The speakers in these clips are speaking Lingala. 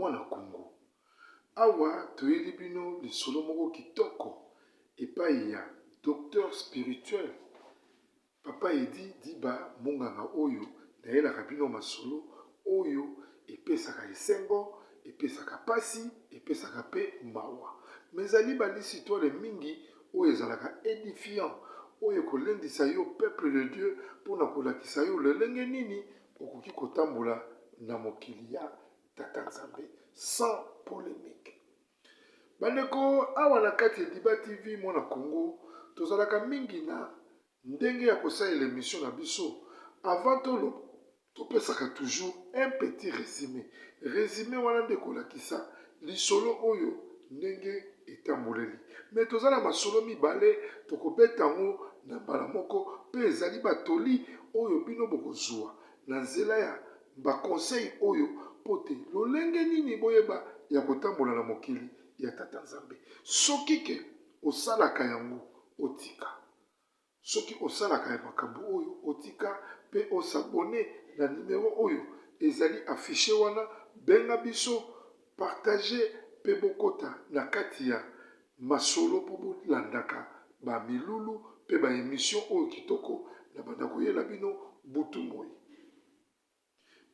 mwana Congo. Awa toyeli bino lisolo moko kitoko epai ya docteur spirituel Papa Edi Diba Munganga oyo nayelaka bino masolo oyo epesaka esengo, epesaka pasi, epesaka pe mawa. Mezali balisi histoire mingi oyo ezalaka édifiant oyo kolendisa yo peuple de Dieu pona kolakisa yo lelenge nini okoki kotambola na mokili ya Tata Nzambe sans polémique. Bandeko awa na kati ya Diba TV mwana Congo tozalaka mingi na ndenge ya kosalela émission na biso avant topesaka toujours un petit résumé. Résumé wana nde kolakisa lisolo oyo ndenge etamboleli. Mais tozala masolo mibale tokobeta ngo na mbala moko pe ezali batoli oyo bino bokozwa na nzela ya ba conseil oyo pote lolenge nini boyeba ya kotambola na mokili ya Tata Nzambe. Soki ke osalaka yango otika. Soki osalaka ya makambo oyo otika pe osabone na numéro oyo ezali affiché wana benga biso partager pe bokota na kati ya masolo po bolandaka ba milulu pe ba émission oyo kitoko na banda koyela bino butu moi.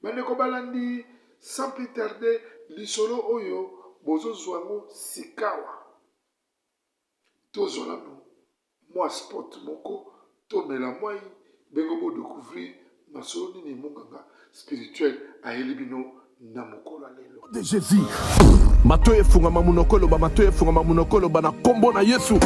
Bandeko balandi sans plus tarder lisolo oyo bozo zwango sikawa. Tozolano moi spot moko tomela moi bengo bo découvrir masolo nini Munganga spirituel ayeli bino na mokolo lelo de Jésus. Matoye funga mamunokolo ba matoye funga mamunokolo ba na kombo na Yesu.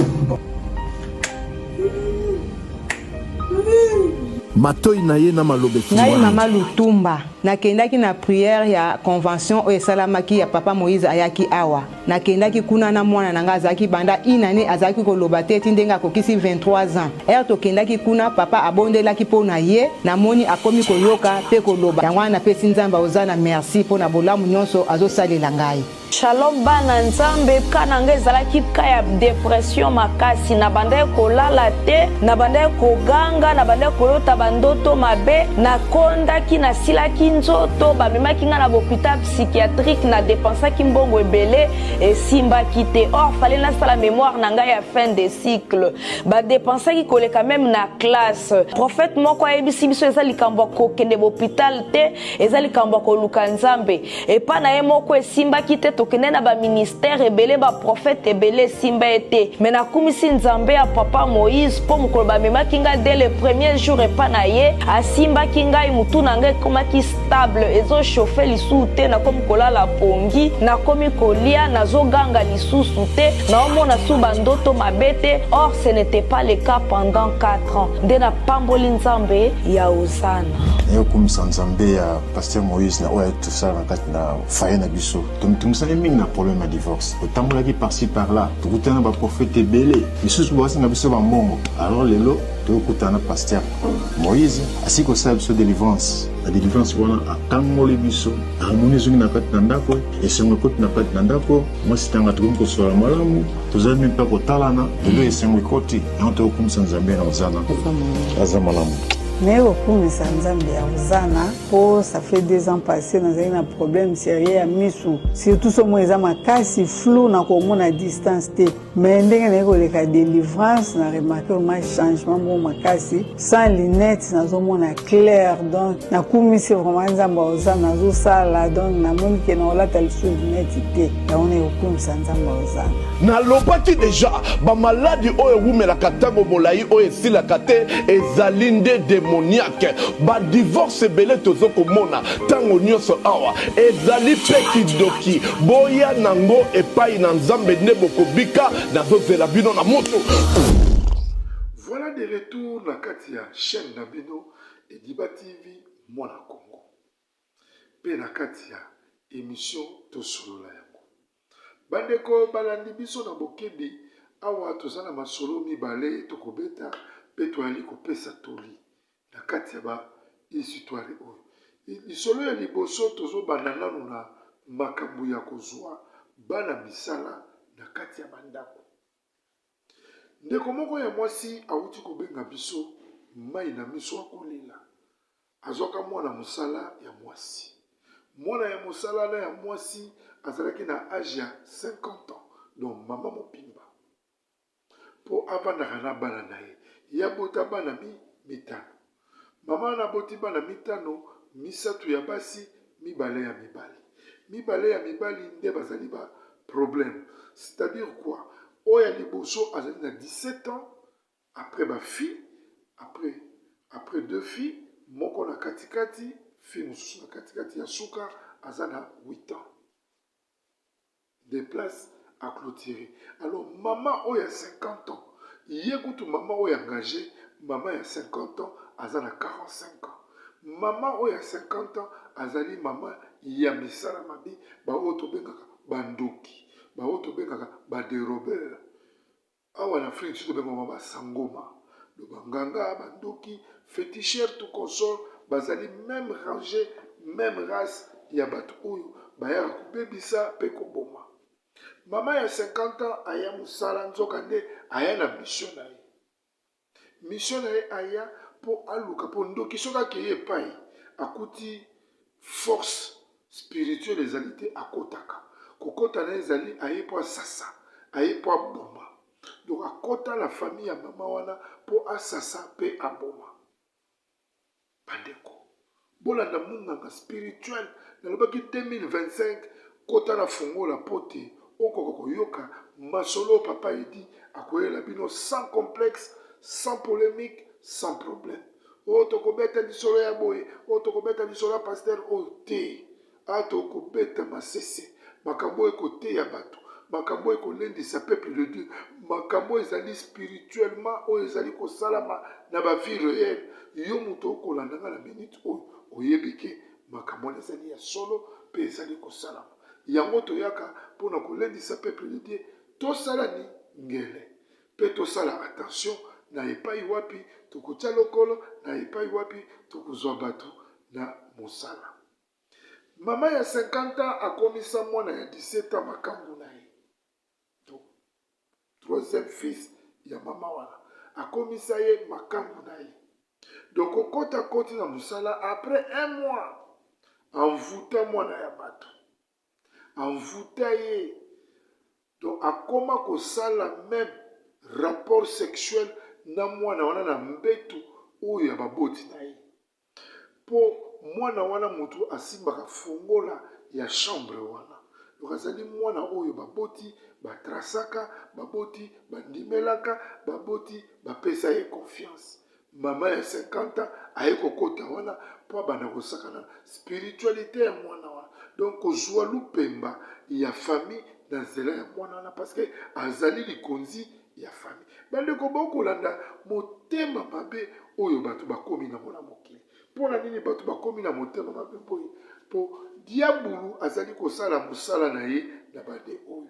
Matoyi na ye na malobe ngai mama Lutumba nakendaki na prière ya convention oyo esalamaki ya papa Moïse ayaki awa nakendaki kuna na mwana nanga azalaki banda inane azalaki koloba te eti ndenge akokisi 23 ans ere tokendaki kuna papa abondelaki mpo na ye namoni akomi koyoka mpe koloba yango wana napesi Nzambe oza na merci mpo na bolamu nyonso azosalela ngai. Shalom bana Nzambe kana ngai ezalaki ka ya dépression makasi na banda kolala te na banda koganga na banda koyota bandoto mabe na kondaki na silaki nzoto bamemaki nga na hôpital psychiatrique na dépensaki mbongo ebele esimbaki te or fallait nasala mémoire na ngai ya fin de cycle ba dépensaki koleka même na classe prophète moko ayebisi biso eza likambo kokende hôpital te eza likambo koluka Nzambe epa na ye moko esimbaki te tokende na ba ministère ebele ba prophète ebele simba ete mais nakumisi Nzambe ya papa Moïse po mokolo bamemaki nga dès le premier jour epa na ye asimbaki ngai mutu na ngai komaki stable ezo chauffer lisusu te na komi kolala pongi na komi kolia nazoganga lisusu te na omona su bandoto mabete or ce n'était pas le cas pendant 4 ans nde na pamboli Nzambe ya Osana nayokumisa Nzambe ya pasteur Moïse na oyo tosala na kati na faye na biso tomisali mingi na problème ya divorce otambolaki par-ci par-là tokutana ba prophète ebele lisusu basinga biso bambongo alors lelo tokutana pasteur Moïse asili kosala biso délivrance la délivrance wana atangoli biso harmonie zongi na kati na ndako esengo ekoti na kati na ndako mwasi tanga tokomi kosola malamu tozali mpe mpe kotalana lelo esengo ekoti yango tokokumisa Nzambe na ozana aza malamu mais okumisa Nzambe ya Ozana po ça fait 2 ans passés nazali na problème sérieux ya misu surtout somo eza makasi flou na komona distance te mais ndenge na koleka délivrance na remarqué ma changement mo makasi sans lunettes nazomona clair donc nakumisi vraiment Nzambe ya Ozana nazosala donc namoni ke na olata lisu lunettes te yaone okumisa Nzambe ya Ozana nalobaki deja bamaladi oyo ewumelaka ntango molai oyo esilaka te ezali nde démoniaque badivorce ebele tozokomona ntango nyonso awa ezali mpe kidoki boya nango epai na Nzambe nde bokobika nazozela bino na moto. Voilà de retour na kati ya chaîne na bino Diba TV mwana Congo pe na kati ya émission tosolola yango bandeko balandi biso na bokebi awa tozala masolo mibale tokobeta pe toyali kopesa toli na kati ya ba histoire oyo lisolo ya liboso tozobanda nanu na makambo ya kozwa bana misala na kati ya bandako ndeko moko ya mwasi awuti kobenga biso mai na miso akolela azwaka mwana mosala ya mwasi mwana ya mosala na ya mwasi azalaki na âge ya 50 ans donc mama mopimba mpo avandaka na bana na ye yabota bana mitano mama wana aboti bana mitano misato ya basi mibale ya mibali nde bazali ba problème c'est-à-dire quoi oyo ya liboso azali na 17 ans après bafille après deux filles moko na katikati fille mosusu na katikati ya suka aza na 8 ans des places à clôturer. Alors, maman oyo a 50 ans, ye kutu maman oyo engagé, maman ya 50 ans, azana 45 ans. Maman oyo a 50 ans, azali maman ya misala mabi, ba oyo tobengaka bandoki, ba oyo tobengaka ba dérobeur. Awa na Afrique tu tobengaka ba sangoma, le banganga, bandoki, féticheur tout consort, bazali même rangée, même race, ya bato oyo, ba ya kubebisa pe koboma. Maman ya 50 ans aya musala nzoka nde aya na mission na ye. Mission na ye aya po aluka po ndoki soka akeye epai akuti force spirituelle ezali te akotaka. Kokota na ezali aye po asasa, aye po aboma. Donc akota la famille ya mama wana po asasa pe aboma. Bandeko. Bolanda munganga spirituel nalobaki 2025 kota na fungola pote. Okoko yoka masolo papa edi akoyela bino sans complexe, sans polémique, sans problème. O tokobeta lisolo ya boye, o tokobeta lisolo ya pasteur o te. A tokobeta masese, makambo ekote ya bato, makambo ekolendisa peuple de Dieu, makambo ezali spirituellement o ezali kosalama na ba vie réelle. Yo muto okolandanga na minute oyo oyebike makambo ezali ya solo pe ezali kosalama. Yango toyaka pona kolendisa peuple de Dieu tosala ni ngele pe tosala attention na epai wapi tokotia lokolo na epai wapi tokozwa bato na mosala. Mama ya 50 ans akomisa mwana ya 17 ans makambo na ye. Donc troisième fils ya mama wana akomisa ye makambo na ye. Donc okota koti na mosala après un mois envoûta mwana ya bato. Envoûta ye. Donc akoma kosala même rapport sexuel na mwana wana na mbetu oyo ya baboti na ye. Po mwana wana mutu asimbaka fungola ya chambre wana. Donc azali mwana oyo baboti batrasaka, baboti bandimelaka, baboti bapesa ye confiance. Mama ya 50 ans aye kokota wana po abanda kosakana spiritualité ya mwana wana. Donc kozwa lupemba ya famille na nzela ya mwana wana parce que azali likonzi ya famille. Bandeko bokolanda motema mabe oyo bato bakomi na mona mokili. Pona nini bato bakomi na motema mabe boye? Po diabulu azali kosala mosala na ye na bande oyo.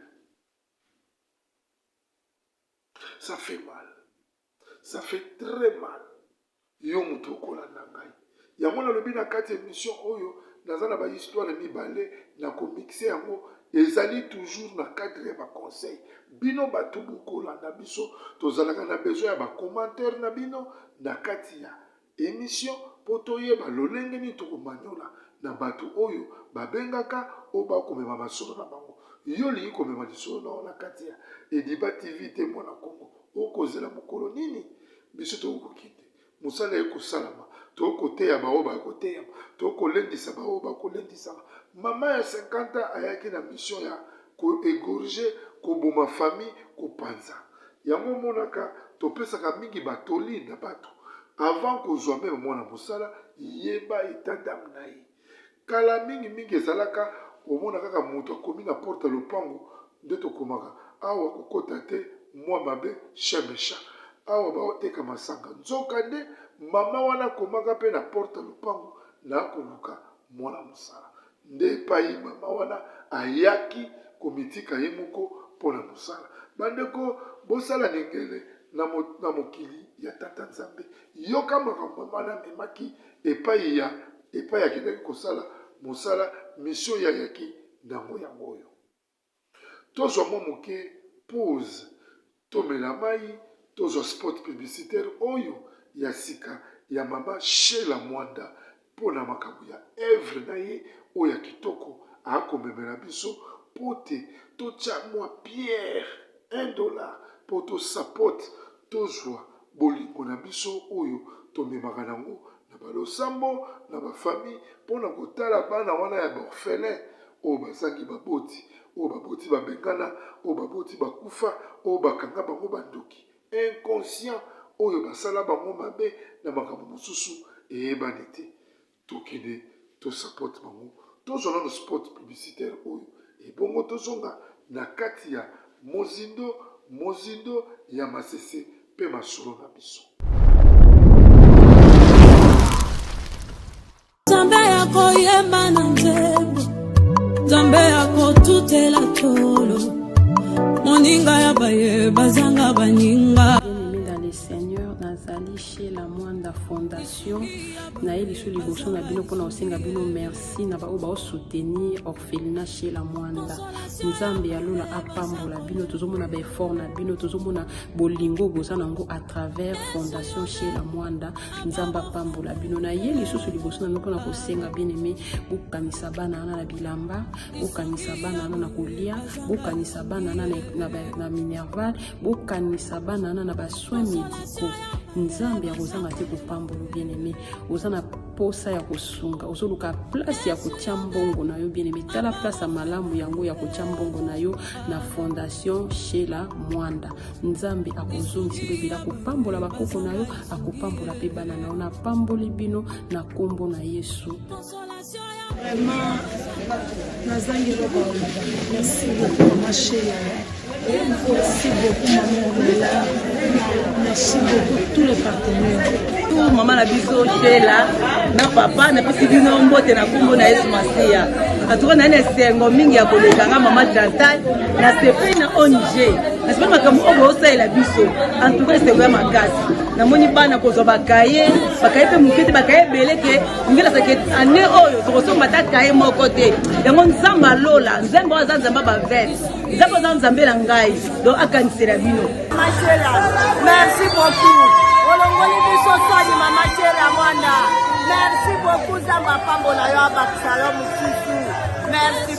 Ça fait mal. Ça fait très mal. Yo muto kolanda ngai. Ya mona lobi na kati émission oyo nazana ba histoire mibale na komixe yango ezali toujours na cadre ya ba conseil. Bino bato bokolanda biso tozalaka na besoin ya ba commentaire na bino na kati ya émission po toyeba lolenge ni tokomanyola na bato oyo babengaka o bakomema masolo na bango. Yo lingi komema lisolo na kati ya Ediba TV te mwana Kongo. Okozela mokolo nini biso tokokite. Musala ekosalama. Toko teya baoba koteya, toko lendisa baoba kolendisa. Mama ya 50 ans ayaki na mission ya ko égorger ko boma famille ko panza. Yango monaka topesaka mingi batoli na bato. Avant ko zwa même mwana mosala yeba etadam na ye. Kala mingi ezalaka omonaka kaka moto akomi na porte lopango nde tokomaka awa kokota te mwa mabe chemesha. Awa baoteka masanga nzoka nde mama wana komaka pe na porte lupango na koluka mwana mosala nde epai mama wana ayaki komitika ye moko mpona mosala. Bandeko bosala ningele na mokili ya tata nzambe yoka makambo mama na memaki epai akendaki kosala mosala mission ya yaki ndango yango oyo. Tozwa mwa moke pause tomela mai tozwa spot publicitaire oyo ya sika ya mama Shela Mwanda pona makambo ya evre na ye oyo ya kitoko akomemela biso pote totia mwa pierre $1 pour to support tozwa bolingo na biso oyo tomemaka nango na balosambo na bafamille mpona kotala bana wana ya baorphelin oyo bazangi baboti oyo baboti babengana oyo baboti bakufa oyo bakanga bango bandoki inconscient oyo basala bango mabe na makambo mosusu eyebani te tokende tosupport bango tozwa nano sport publicitaire oyo ebongo tozonga na kati ya mozindo ya masese mpe masolo na biso. Zambe yako yema na nzembo, Zambe yako tutela tolo, moninga ya baye bazanga baninga. Seigneur nazali chez la Mwanda Fondation na eli sous liboso na bino pona osenga bino merci na ba o soutenir orphelinat chez la Mwanda nzambe ya lola apambola bino tozomona ba effort na bino tozomona bolingo boza nango à travers Fondation chez la Mwanda nzamba apambola bino na eli sous liboso na pona kosenga bien-aimé bokanisa bana na bilamba bokanisa bana na kolia bokanisa bana na minerval bokanisa bana na ba soins médicaux nzambe ya kozanga te kopambolo bien-aimé oza na posa ya kosunga ozoluka place ya kotia mbongo na yo bien-aimé tala place ya malamu yango ya kotia mbongo na yo na Fondation chez la Mwanda nzambe akozongisa bila kopambola bakoko na yo akopambola pe bana na yo na pamboli bino na kombo na Yesu. Vraiment nazangi loba merci beaucoup ma chérie. Merci beaucoup maman. Merci beaucoup tous les partenaires. Tout maman na biso Sheila na papa na pesi bino mbote na kombo na Yesu Masia. Atuko na nesengo mingi ya kolekanga mama Chantal na sepe na ONG. Na sepe makambo obo osala biso. En tout cas c'est vraiment makasi. Na moni bana kozwa bakaye pe mukete bakaye beleke ngela sake ane oyo tokosomba ta kaye moko te. Yango nzamba lola nzembo azanzamba ba vet. Nzambo zanzambe la ngai donc akanisela bino. Merci beaucoup. Olongoli biso swani mama Chela Mwanda. Merci beaucoup zamba pambola yo abakisalo mususu. Merci.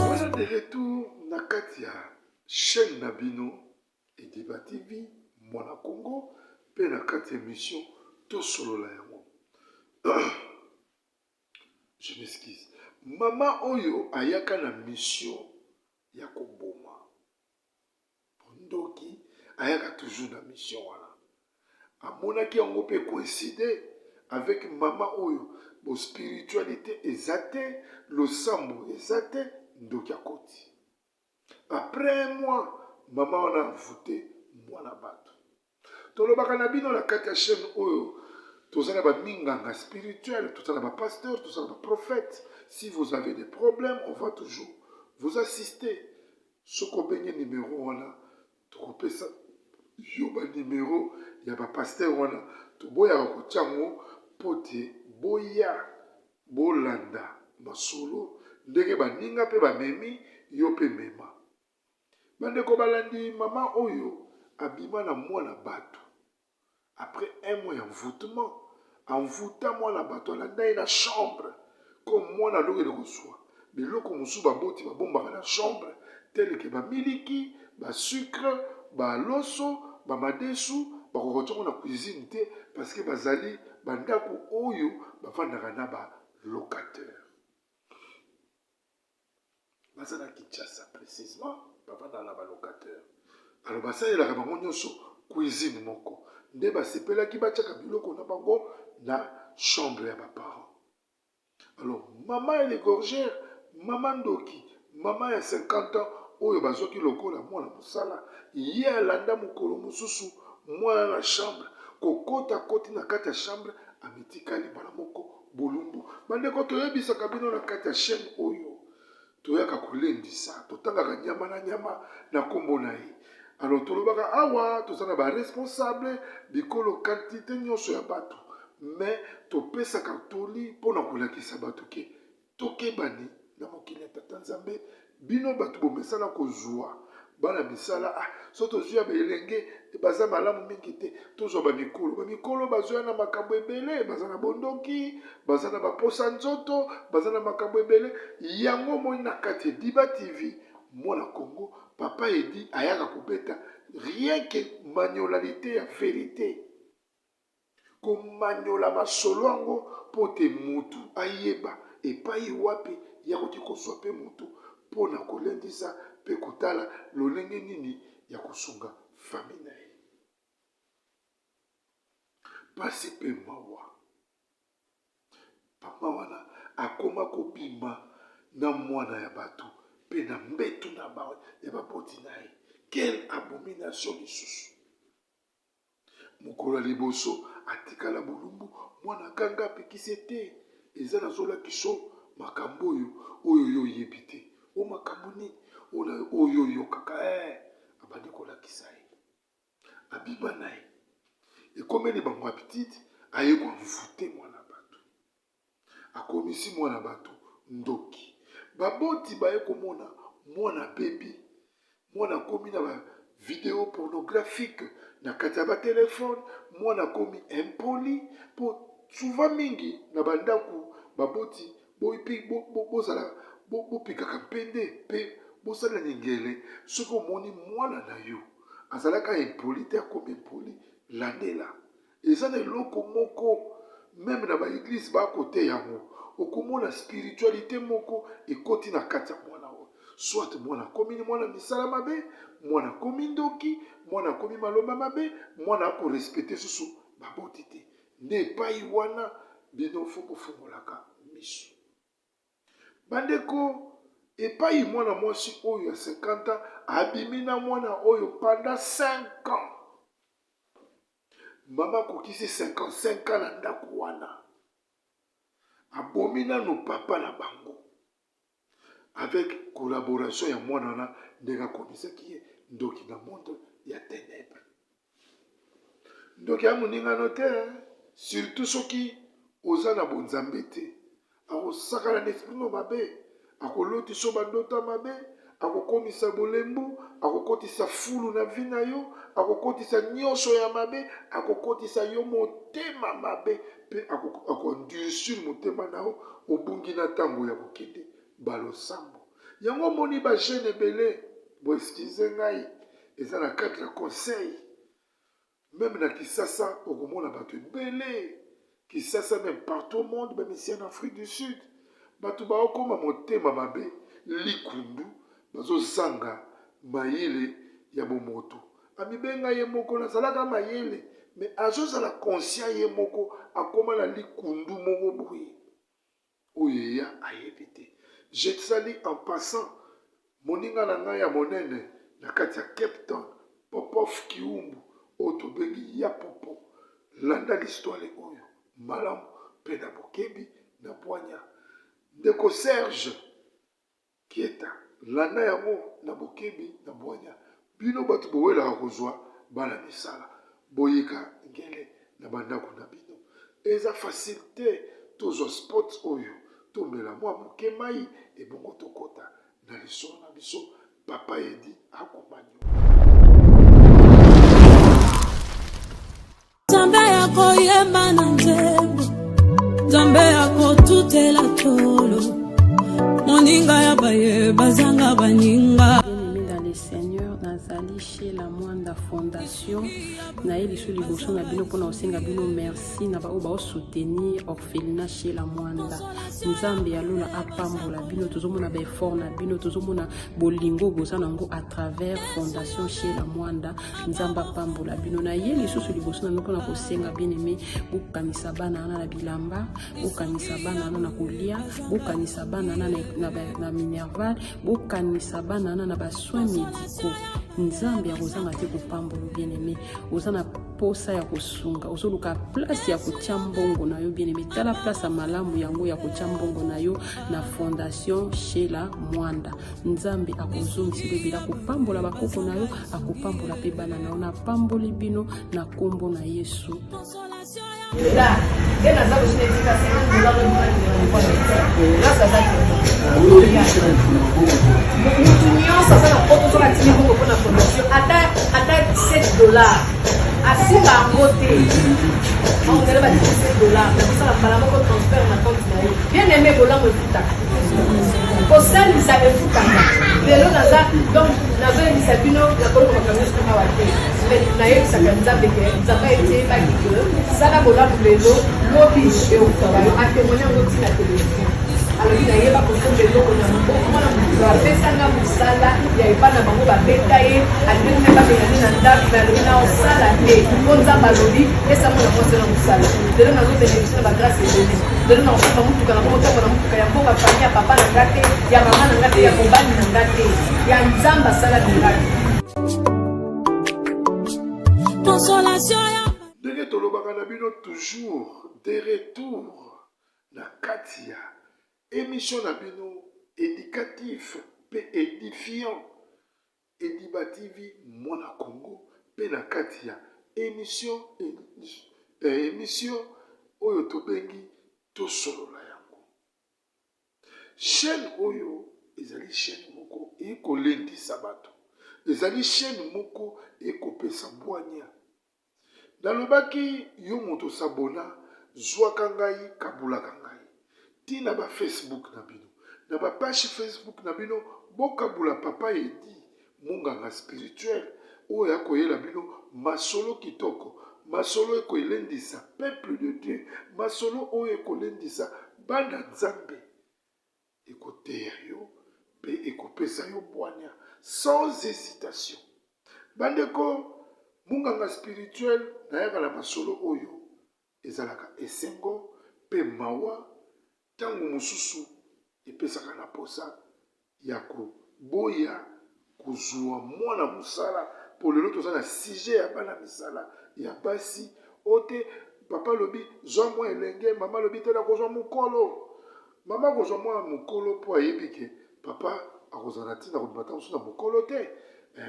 Voilà de retour na kati ya chaîne Nabino et Débat TV Mwana Congo pe na kati émission to solo la yango. Je m'excuse. Mama oyo ayaka na mission ya koboma. Ndoki ayaka toujours na mission wana. Amonaki yango pe coïncider avec mama oyo bo spiritualité ezate, le sambo ezate, ndoki akoti. Après un mois, mama wana voûté mwana bato. Tolobaka na bino na kati ya chaîne oyo tozana ba minganga spirituel, tozana ba pasteur, tozana ba prophète. Si vous avez des problèmes, on va toujours vous assister. Ce qu'on benye numéro wana, to ça yoba numéro ya ba pasteur wana, to boya ko tiango pote boya bolanda masolo ndenge baninga pe ba memi yo pe mema. Bande ko balandi mama oyo abima na mwana bato. Après un mois envoûtement, envoûta mwana bato alanda na chambre. Comme moi na loge de reçoit mais loko musu ba boti ba bomba na chambre tel que ba miliki ba sucre ba loso ba madesu ba kokotonga na cuisine te parce que bazali bandako oyo ba fandaka na ba locataire bazana Kinshasa précisément ba fandaka na ba locataire alors basala la bango nyonso cuisine moko nde ba sepelaki batiaka biloko na bango na chambre ya ba parents. Alors, maman elle est gorgère, maman Ndoki, maman a 50 ans, oyo bazoki lokola mwana musala, ye alanda mukolo mususu, mwana na chambre, kokota koti na kati ya chambre, ametikali bana moko bolumbu. Bandeko toyebisaka bino na kati ya chaîne oyo, toyaka kolendisa, totangaka nyama na kombo na ye. Alors tolobaka awa, tozana ba responsable bikolo quantité nyonso ya bato. Mais topesaka toli pona kolakisa bato ke tokebani na mokili ya tata nzambe bino bato bomesana kozwa bana misala so tozwa belenge baza malamu mingi te tozwa bamikolo bazwa na makambo ebele baza na bondoki baza na baposa nzoto baza na makambo ebele yango moi na kati Diba TV mwana Congo papa edi ayaka kobeta rien que magnolalité ya vérité komanyola masolo yango po te mutu ayeba epai wapi ya koti kozwa pe mutu mpo na kolendisa mpe kotala lolenge nini ya kosunga fami na ye pasi mpe mawa papa wana akoma kobima na mwana ya bato mpe na mbetu ya baboti na ye quelle abomination lisusu mokolo ya liboso atikala bolumbu mwana ganga apekisi te eza nazolakiso makambo oyo yo oyebi te o makambo nini oyo oyokaka abandi kolakisa ye abima na ye ekomeli bango apetite aye komvute mwana bato akomisi mwana bato ndoki baboti baye komona mwana bebi mwana komi na bavideo pornographique na kati ya batelefone mwana komi impoli po souvent mingi na bandako baboti bozala bopikaka mpende mpe bosala nyengele soki omoni mwana na yo azalaka impoli te akomi impoli landela eza na eloko moko meme na baeglise bakote yango okomona spiritualité moko ekoti na kati ya mwana oyo soit mwana akomi ni mwana misala mabe mwana akomi ndoki mwana akomi maloba mabe mwana akorespecte susu baboti te nde epai wana bino fo bofungolaka miso bandeko epai mwana mwasi oyo ya 50 ans abimi na mwana oyo pendant 5 ans mama kokisi 55 ans na ndako wana abomi nano papa na bango avec collaboration ya mwana wana ndenge akomisaki ye ndoki na monde ya ténèbre ndoki ya moningano te surtout soki oza na bonzambe te akosakana na esprit no mabe akolotisa bandoto mabe akokomisa bolembu akokotisa fulu na vi na yo akokotisa nyonso ya mabe akokotisa yo motema mabe mpe akondurcir motema na yo obungi na ntango ya kokende balosambo yango omoni bajeune ebele boeskize ngai eza na cadre ya conseil meme na Kisasa okomona bato ebele Kisasa même partout au monde même ici en Afrique du Sud bato baokoma motema mabe likundu bazozanga mayele ya bomoto amibenga ye moko nazalaka mayele mais azozala conscient ye moko akoma na likundu moko boye oyo ya ayebi te je sali en passant moninga na ngai ya monene na kati ya Cape Town Popov Kiumbu oyo tobengi ya popo landa l'histoire oyo malamu mpe na bokebi na bwanya ndeko Serge Kieta landa yango na bokebi na bwanya bino bato bowelaka kozwa bana misala boyika ngele na bandako na bino eza facile te tozwa spot oyo tomela mwa moke mai ebongo tokota na lisolo na biso papa edi akomanyo Nzambe yako yemba na nzembo Nzambe yako tutela tolo Moninga ya baye bazanga baninga Seigneur nazali chez la Mwanda Fondation na eli sur liboso na bino pona osenga bino merci na bao bao soutenir orphelinat chez la Mwanda nzambe yalola apambola bino tozomona ba effort na bino tozomona bolingo boza nango à travers Fondation chez la Mwanda nzamba apambola bino na eli sur liboso na pona kosenga bien aimé bokanisa bana na bilamba bokanisa bana na kolia bokanisa bana na minerval bokanisa bana na ba soins médicaux nzambe ya kozanga te kopambola bien aimé ozana posa ya kosunga ozoluka place ya kotia mbongo na yo bien aimé tala place ya malamu yango ya kotia mbongo na yo na Fondation chez la Mwanda nzambe akozongisa bebela kopambola bakoko na yo akopambola pe bana na yo na pamboli bino na kombo na Yesu Mutu nyonso aza na poto to na tini bongo mpona dollars. Asimba yango te. Ongele ba 17 dollars. Na kosala mbala moko transfert na compte na ye. Bien aimé bolamu efutaka. Kosalisa efutaka. Lelo naza donc nazoyebisa bino nakoloka makambo nyonso awa te. Nayebisaka nzambe ke nzambe eteyebaki ke sala bolamu lelo lobi eutaka yo atémoigne yango ntina televizio. alobi nayeba kosomba eloko na maboko mwana moto apesanga mosala ya epai na bango babeta ye alingi mpe babengani na ndako me alobi na osala te mpo nzambe alobi esango na mwasi na mosala lelo nazobenefisi na bagrase ebele lelo na kosomba motuka na motango na motuka ya mboka fami ya papa na nga te ya mama na nga te ya mobali na nga te ya nzambe asala na nga te. ndenge tolobaka na bino toujours de retour na kati ya émission na bino éducatif pe édifiant Ediba TV mwana Congo pe na kati ya émission oyo tobengi tosolola yango chaîne oyo ezali chaîne moko ekolendisa bato ezali chaîne moko ekopesa bwanya nalobaki yo moto sabona zwaka ngai kabulaka ngai tina ba Facebook na bino na ba page Facebook na bino bokabula papa edi munganga spirituel oyo akoyela bino masolo kitoko masolo ekoelendisa peuple de Dieu masolo oyo ekolendisa bana nzambe ekoteya yo pe ekopesa yo bwanya sans hésitation bandeko munganga spirituel nayaka na masolo oyo ezalaka esengo pe mawa tango mosusu epesaka na posa ya koboya kozwa mwana mosala po lelo toza na sujet ya bana misala ya basi ote papa lobi zwa mwa elenge mama lobi tela kozwa mokolo mama kozwa mwa mokolo po ayebi ke papa akozala na ntina kondima ta mosusu na mokolo te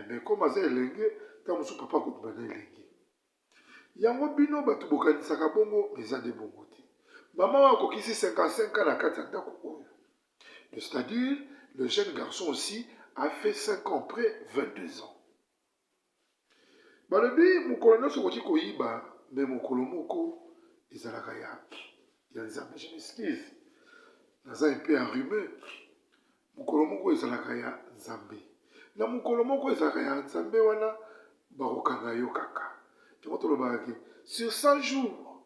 me koma aza elenge ta mosusu papa akondima na elenge yango bino bato bokanisaka bongo eza nde bongo te mama oyo akokisi 55 ans na kati ya ndako oyo c'est-à-dire le jeune garçon aussi a fait 5 ans près 22 ans balobi mokolo nyonso okoki koyiba me mokolo moko ezalaka ya nzambe je m'excuse naza un peu enrhumé mokolo moko ezalaka ya nzambe na mokolo moko ezalaka ya nzambe wana bakokanga yo kaka yango tolobaka ke sur 100 jours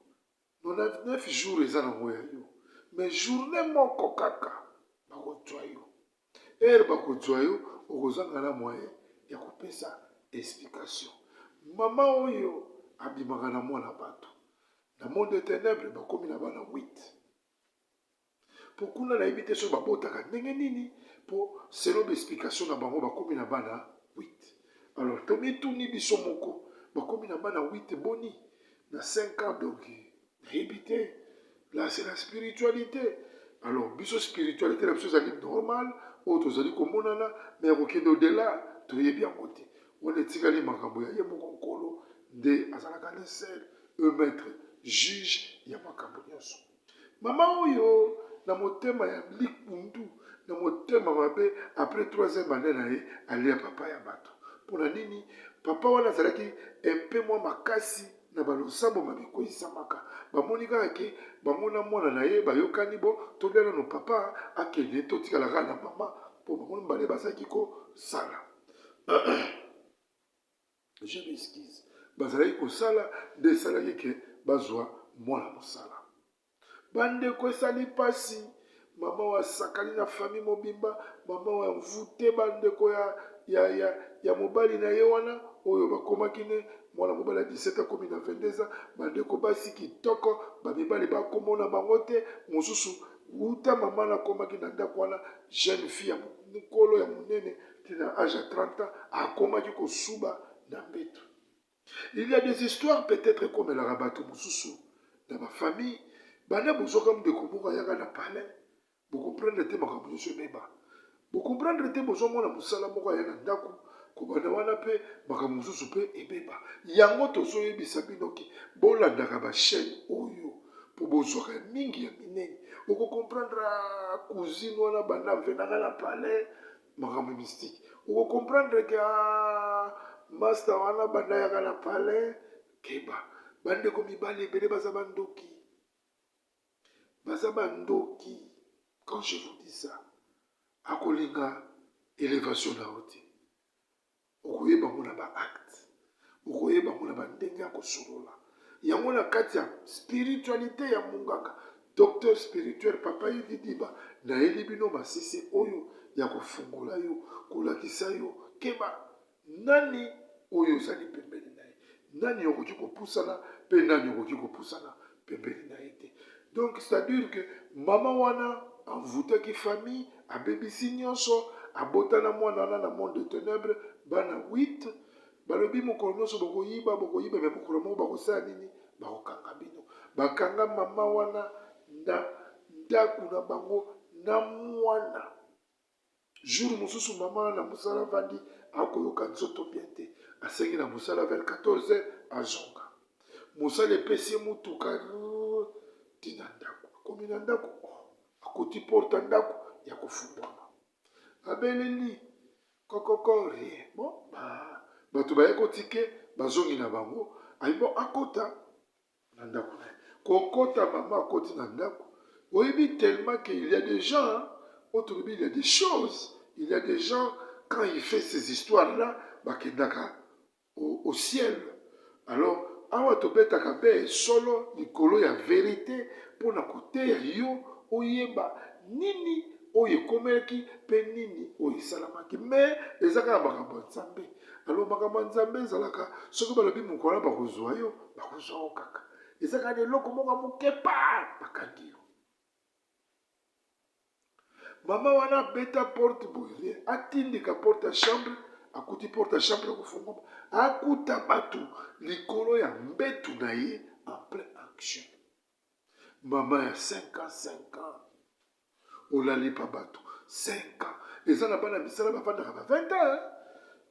99 jours eza nango ya yo mais journée moko kaka bakozwa yo ere bakozwa yo okozanga na moyen ya kopesa explication mama oyo abimaka na mwana bato na monde ténèbre bakomi na bana 8 po kuna nayebi te so babotaka ndenge nini po selo baexplication na bango bakomi na bana 8 alors tomituni biso moko bakomi na bana 8 boni na 5 ans donc nayebi te là c'est la spiritualité alors biso spiritualité na biso ezali normal oyo tozali komonana mais akokende odela toyebi yango te wana etikali makambo ya ye moko nkolo nde azalaka le seul maître juge ya makambo nyonso mama oyo na motema ya likundu na motema mabe après 3e année na ye alia papa ya bato mpona nini papa wana azalaki empe mwa makasi na balosambo babikoyisamaka bamoni kaka ke bamona mwana na ye bayokani bo tolia nano papa akende totikalaka na mama mpo bamoni bale bazalaki kosala je m'excuse bazalaki kosala nde esalaki ke bazwa mwana mosala bandeko esali mpasi mama oyo asakani na famille mobimba mama oyo amvute bandeko ya mobali na ye wana oyo bakomaki ne mwana mobali ya 17 akomi na 22 bandeko basi kitoko bamibali bakomona bango te mosusu wuta mama nakomaki na ndako wana jeune fille ya nkolo ya monene tina age ya 30 ans akomaki kosuba na mbeto. Il y a des histoires peut-être comme la rabato mosusu dans ma famille bana bozoka mdeko moko yaka na palais vous comprenez te makambo nyonso ebeba vous comprendre te bozomona mosala moko ya na ndako kobanda wana mpe makambo mosusu mpe ebeba yango tozoyebisa bino ke bolandaka bachaîne oyo mpo bozwaka mingi ya minene okokomprendre cousine wana banda venaka na palais makambo mystique okokomprendre ke master wana banda yaka na palais keba bandeko mibali ebele baza bandoki quand je vous dis ça akolinga élévation na oti okoyeba mona ba acte okoyeba mona ba ndenge ya kosolola yango na kati ya spiritualité ya munganga docteur spirituel papa Diba na yeli bino masisi oyo ya kofungola yo kolakisa yo keba nani oyo ozali pembeni na ye nani okoki kopusana mpe nani okoki kopusana pembeni na ye te. Donc c'est-à-dire que mama wana avutaki famille abebisi nyonso abotana mwana wana na monde de ténèbres bana 8 balobi mokolo nyonso bokoyiba me mokolo moko bakosala nini bakokanga bino bakanga mama wana na ndako na bango na mwana jour mosusu mama wana na mosala vandi akoyoka nzoto bien te asengi na mosala vers 14h azonga mosala epesi ye mutuka tina ndako akomi na ndako akoti porte ndako ya kofungwama abeleli kokoko rien bon bato baye kotike bazongi na bango ayibo akota na ndako na ye kokota mama akoti na ndako oyebi tellement qu'il y a des gens autour il y a des choses il y a des gens quand il fait ces histoires là bakendaka au ciel alors awa tobetaka mpe solo likolo ya vérité mpona koteya yo oyeba nini oyo ekomelaki mpe nini oyo esalamaki mais eza kaka makambo ya nzambe alors makambo ya nzambe ezalaka soki balobi mokolo bakozwa yo bakozwa yo kaka eza kaka eloko moko moke pa bakangi yo mama wana beta porte boye atindika porte ya chambre akuti porte ya chambre akofungwama akuta bato likolo ya mbetu na ye en plein action mama ya 5 ans olali pa bato 5 ans eza na bana misala bafandaka ba 20 ans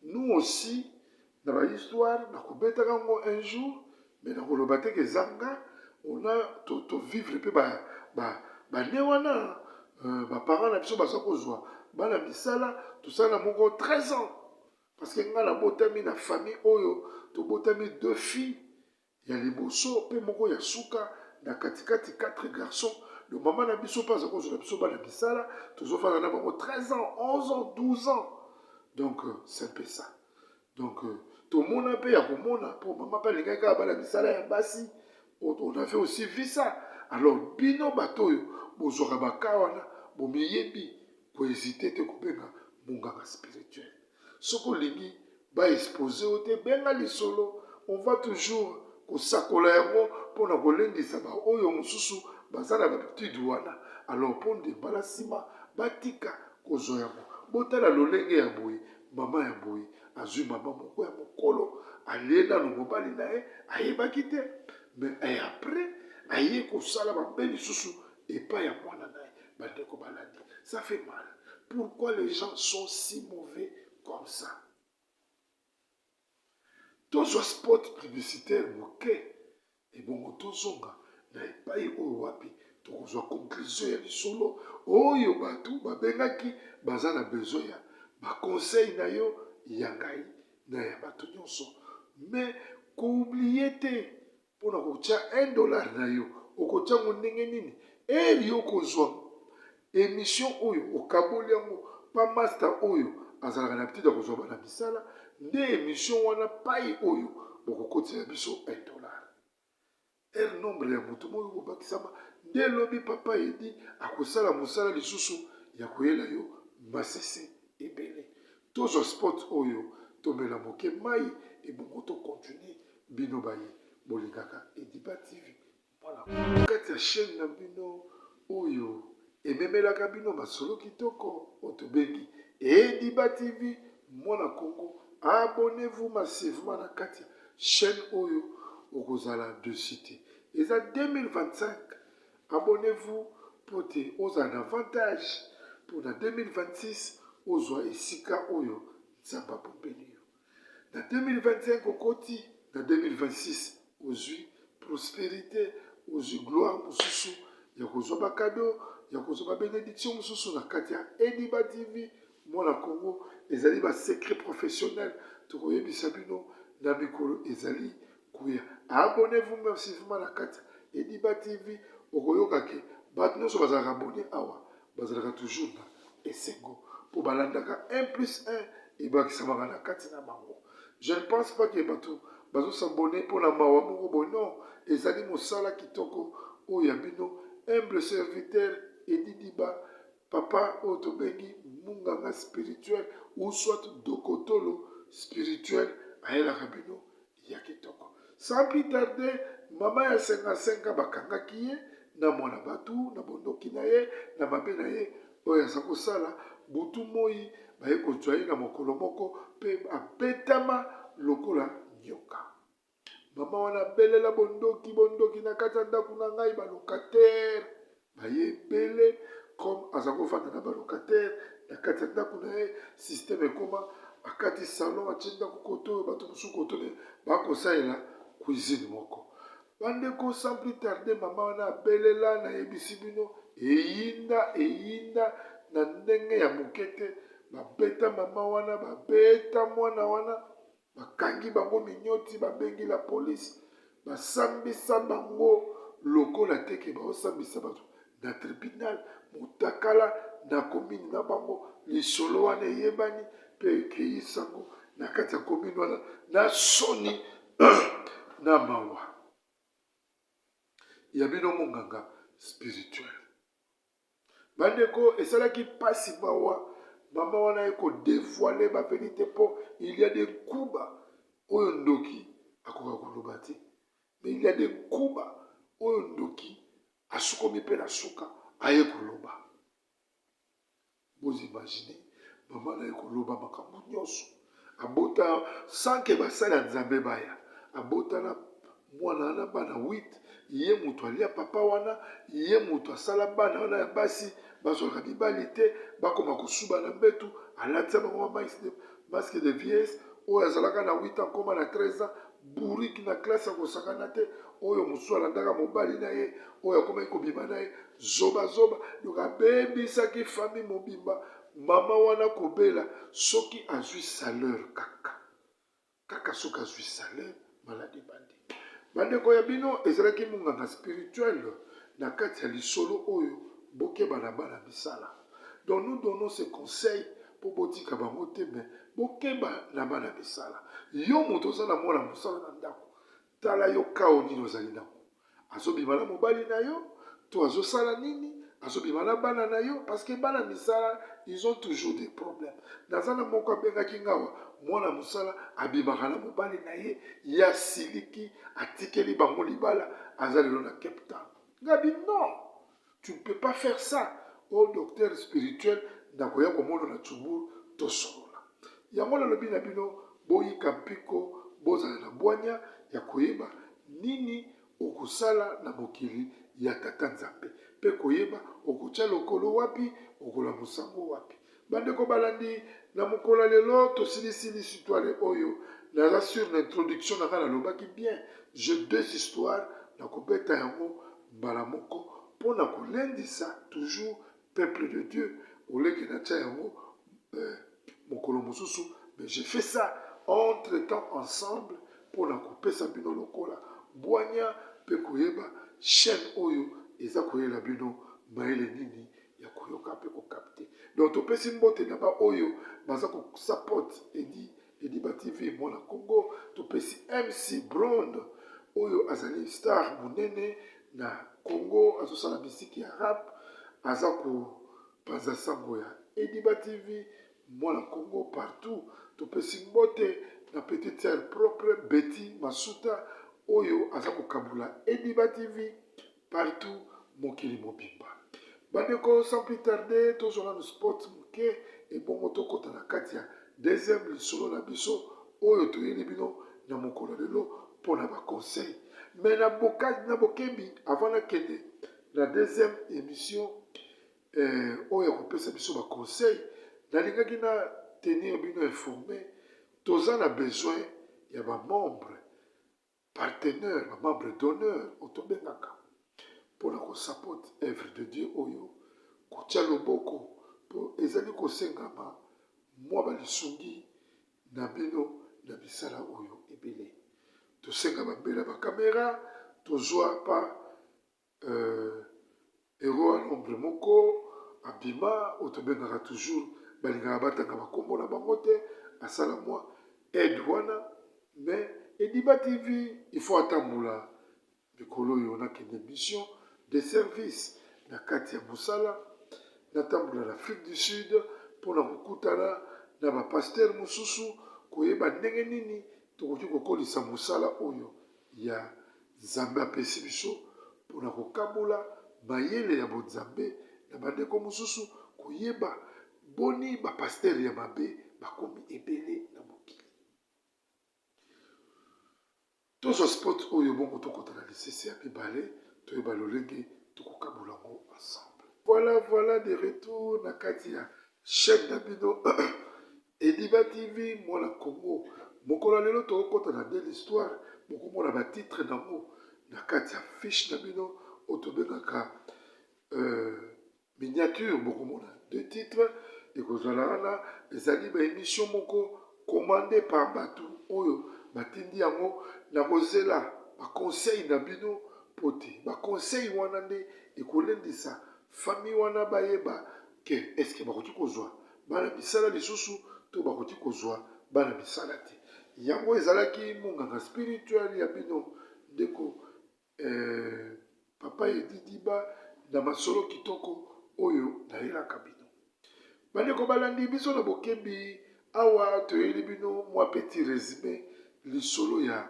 nous aussi na bahistoire nakobetaka yango un jour mais nakoloba te ke ezanga ona tovivre mpe bane wana baparent na biso baza kozwa bana misala tosala moko 13 ans parce que nga nabotami na famille oyo tobotami 2 filles ya liboso mpe moko ya suka na katikati 4 garçons le mama na biso mpe aza kozwa na biso bana misala tozofanda na bango 13 ans 11 ans 12 ans donc c'est un peu ça donc tomona mpe ya komona mpo mama mpe alingaki kaka bana misala ya basi on avait aussi vu ça alors bino bato oyo bozwaka baka wana bomiyebi kohésite te kobenga munganga spirituel soki olingi baexpose yo te benga lisolo on va toujours kosakola yango mpona kolendisa baoyo mosusu baza na babitude wana alors mpo ndembala nsima batika kozwa yango botala lolenge ya boye mama ya boye azwi mama moko ya mokolo alie nano mobali na ye ayebaki te mais après aye kosala mabe lisusu epai ya mwana na ye bandeko balandi ça fait mal pourquoi les gens sont si mauvais comme ça tozwa spot publicitaire moke ebongo tozonga na epai oyo wapi tokozwa conclusion ya lisolo oyo bato babengaki baza na besoin ya baconseil na yo ya ngai na ya bato nyonso mais koublie te mpona kotia $1 na yo okotiango ndenge nini eri okozwa émission oyo okaboli yango pa master oyo azalaka na petite akozwa bana misala nde émission wana pai oyo bokokotela biso $1 er nombre ya moto moyo kobakisama nde lobi papa edi akosala mosala lisusu ya koyela yo masese ebele tozwa sport oyo tomela moke mai ebongo tokontinue bino baye bolingaka Ediba TV voilà kati ya chaîne na bino oyo ememelaka bino masolo kitoko otobengi Ediba TV mwana Congo abonnez-vous massivement na kati ya chaîne oyo okozala de cité eza 2025 abonnez-vous pour te oza un avantage pour la 2026 ozwa esika oyo nzamba pompeli yo na 2025 okoti na 2026 ozwi prospérité ozwi gloire mosusu ya kozwa bakado ya kozwa babénédiction mosusu na kati ya Ediba TV mwana Congo ezali ba secret professionnel tokoyebisa bino na mikolo ezali kuya. Abonnez-vous même si vous na kati Ediba TV okoyoka ke bato nyonso bazalaka abonné awa bazalaka toujours na esengo po balandaka 1+1 ebakisamaka na kati na bango. Je ne pense pas que bato bazo s'abonner pour la mawa moko boy non ezali mosala kitoko oyo ya bino humble serviteur Ediba papa otobengi munganga spirituel ou soit dokotolo spirituel ayelaka bino ya kitoko. Sans plus tarder, mama ya 55 bakangaki ye na mwana batu na bondoki na ye na mabe na ye oyo aza kosala butu moi baye kozwa ye na mokolo moko mpe abetama lokola nyoka. Mama wana belela bondoki na kati ya ndako na ngai balokatere baye bele comme aza kofanda na balokatere na kati ya ndako na ye systeme ekoma akati salon atie ndako koto oyo bato mosusu koto bakosalela cuisine moko. Bandeko sans plus tarder mama wana abelela na yebisi bino eyinda na ndenge ya mokete babeta mama wana babeta mwana wana bakangi bango minyoti babengi la police basambisa bango lokola teke baosambisa bato na tribunal motakala na komini na bango lisolo wana eyebani mpe ekei sango na kati ya komini wana na soni na mawa ya bino monganga spirituel. Bandeko esalaki pasi mawa mama wana ekodévoile baverité po il y a des kuba oyo ndoki akoka koloba te mais il y a des kuba oyo ndoki asukomi mpe na suka aye koloba. Vous imaginez mama na ekoloba makambo nyonso abota sanke basala nzambe baya abota na mwana wana bana 8 ye moto alia papa wana ye moto asala bana wana ya basi bazwaka mibali te bakoma kosuba na mbetu alatia bango masque de vieillesse oyo azalaka na 8 ans koma na 13 ans buriki na klase akosakana te oyo mosusu alandaka mobali na ye oyo akomaki kobima na ye zobazoba donc abebisaki fami mobimba mama wana kobela soki azwi saleur kaka soki azwi saleur maladi bandi. Bandeko ya bino ezalaki munganga spirituel na kati ya lisolo oyo bokeba na bana misala. Donc nous donnons ces conseils pour botika bango te mais bokeba na bana misala. Yo moto osala mwana mosala na ndako tala yo kao nini ozali nango azobima na mobali na yo to azosala nini azobima na bana na yo parce que bana misala ils ont toujours des problèmes. Nazana moko abengaki ngawa mwana mosala abimaka na mobali na ye ya siliki atikeli bango libala azalelo na Cape Town. Ngabi non, tu ne peux pas faire ça. Au docteur spirituel nakoya komono na tshuburu tosolola. Yango lobi na bino boyika mpiko bozala na bwanya ya koyeba nini okusala na mokili ya tata nzambe pe koyeba okutya lokolo wapi okola musango wapi. Bandeko balandi na mokolo lelo tosilisili histoire oyo naza sur l'introduction na kana lobaki bien j'ai 2 histoires na kobeta yango mbala moko pona kolendisa toujours peuple de Dieu oleke na tia yango mokolo mosusu mais j'ai fait ça entre temps ensemble pona kopesa bino lokola bwanya pe koyeba chaîne oyo eza koyela bino mayele nini ya koyoka pe kokapte. Donc topesi mbote na ba oyo baza ko support Ediba TV mona Congo topesi MC Blonde oyo azali star munene na Congo azosala misiki ya rap aza ko panza sango ya Ediba TV mona Congo partout topesi mbote na petite sœur propre Betty Masuta oyo aza ko kabula Ediba TV partout mokili mobimba. Bandeko sans plus tarder tozala no sport moke ebongo tokota na kati ya deuxième lisolo na biso oyo toyeli bino na mokolo lelo mpona baconseil mais na bokembi avant nakende na deuxième émission oyo akopesa biso baconseil nalingaki na tenir bino informé toza na besoin ya bamembre partenaire bamembre d'honneur otobengaka mpona kosupport œuvre de Dieu oyo kotia loboko po ezali kosengama mwa balisungi na bino na bisala oyo ebele. Tosenga babela bakamera, tozwa pa ero a nombre moko, abima, otobengaka toujours, balingaka batanga bakombo na bango te, asala mwa aide wana, mais Ediba TV, il faut attendre mikolo oyo nakende mission de service na kati ya mosala, natambola na Afrique du Sud mpona kokutana na bapaster mosusu koyeba ndenge nini tokoki kokolisa mosala oyo ya Nzambe apesi biso mpona kokabola mayele ya bonzambe na bandeko mosusu koyeba boni bapaster ya mabe bakomi ebele na mokili. Tozwa spot oyo bongo tokotana lisese ya mibale toyeba lolenge tokokabola ngo ensemble. Voilà de retour na kati ya chaîne na bino Ediba TV mwana Congo. Mokolo lelo tokotana de l'histoire bokomona ba titre nango na kati ya fiche na bino otobengaka miniature bokomona deux titres ekozala wana ezali ba émission moko commandé par bato oyo batindi yango na kozela ba conseil na bino pote ba conseil wana nde ekolendisa famille wana bayeba ke eske bakoki kozwa bana bisala lisusu to bakoki kozwa bana bisala te. Yango ezalaki monganga spirituel ya bino ndeko papa Ediba na masolo kitoko oyo nayelaka bino. Bandeko balandi biso na bokembi awa toyeli bino mwa petit résumé lisolo ya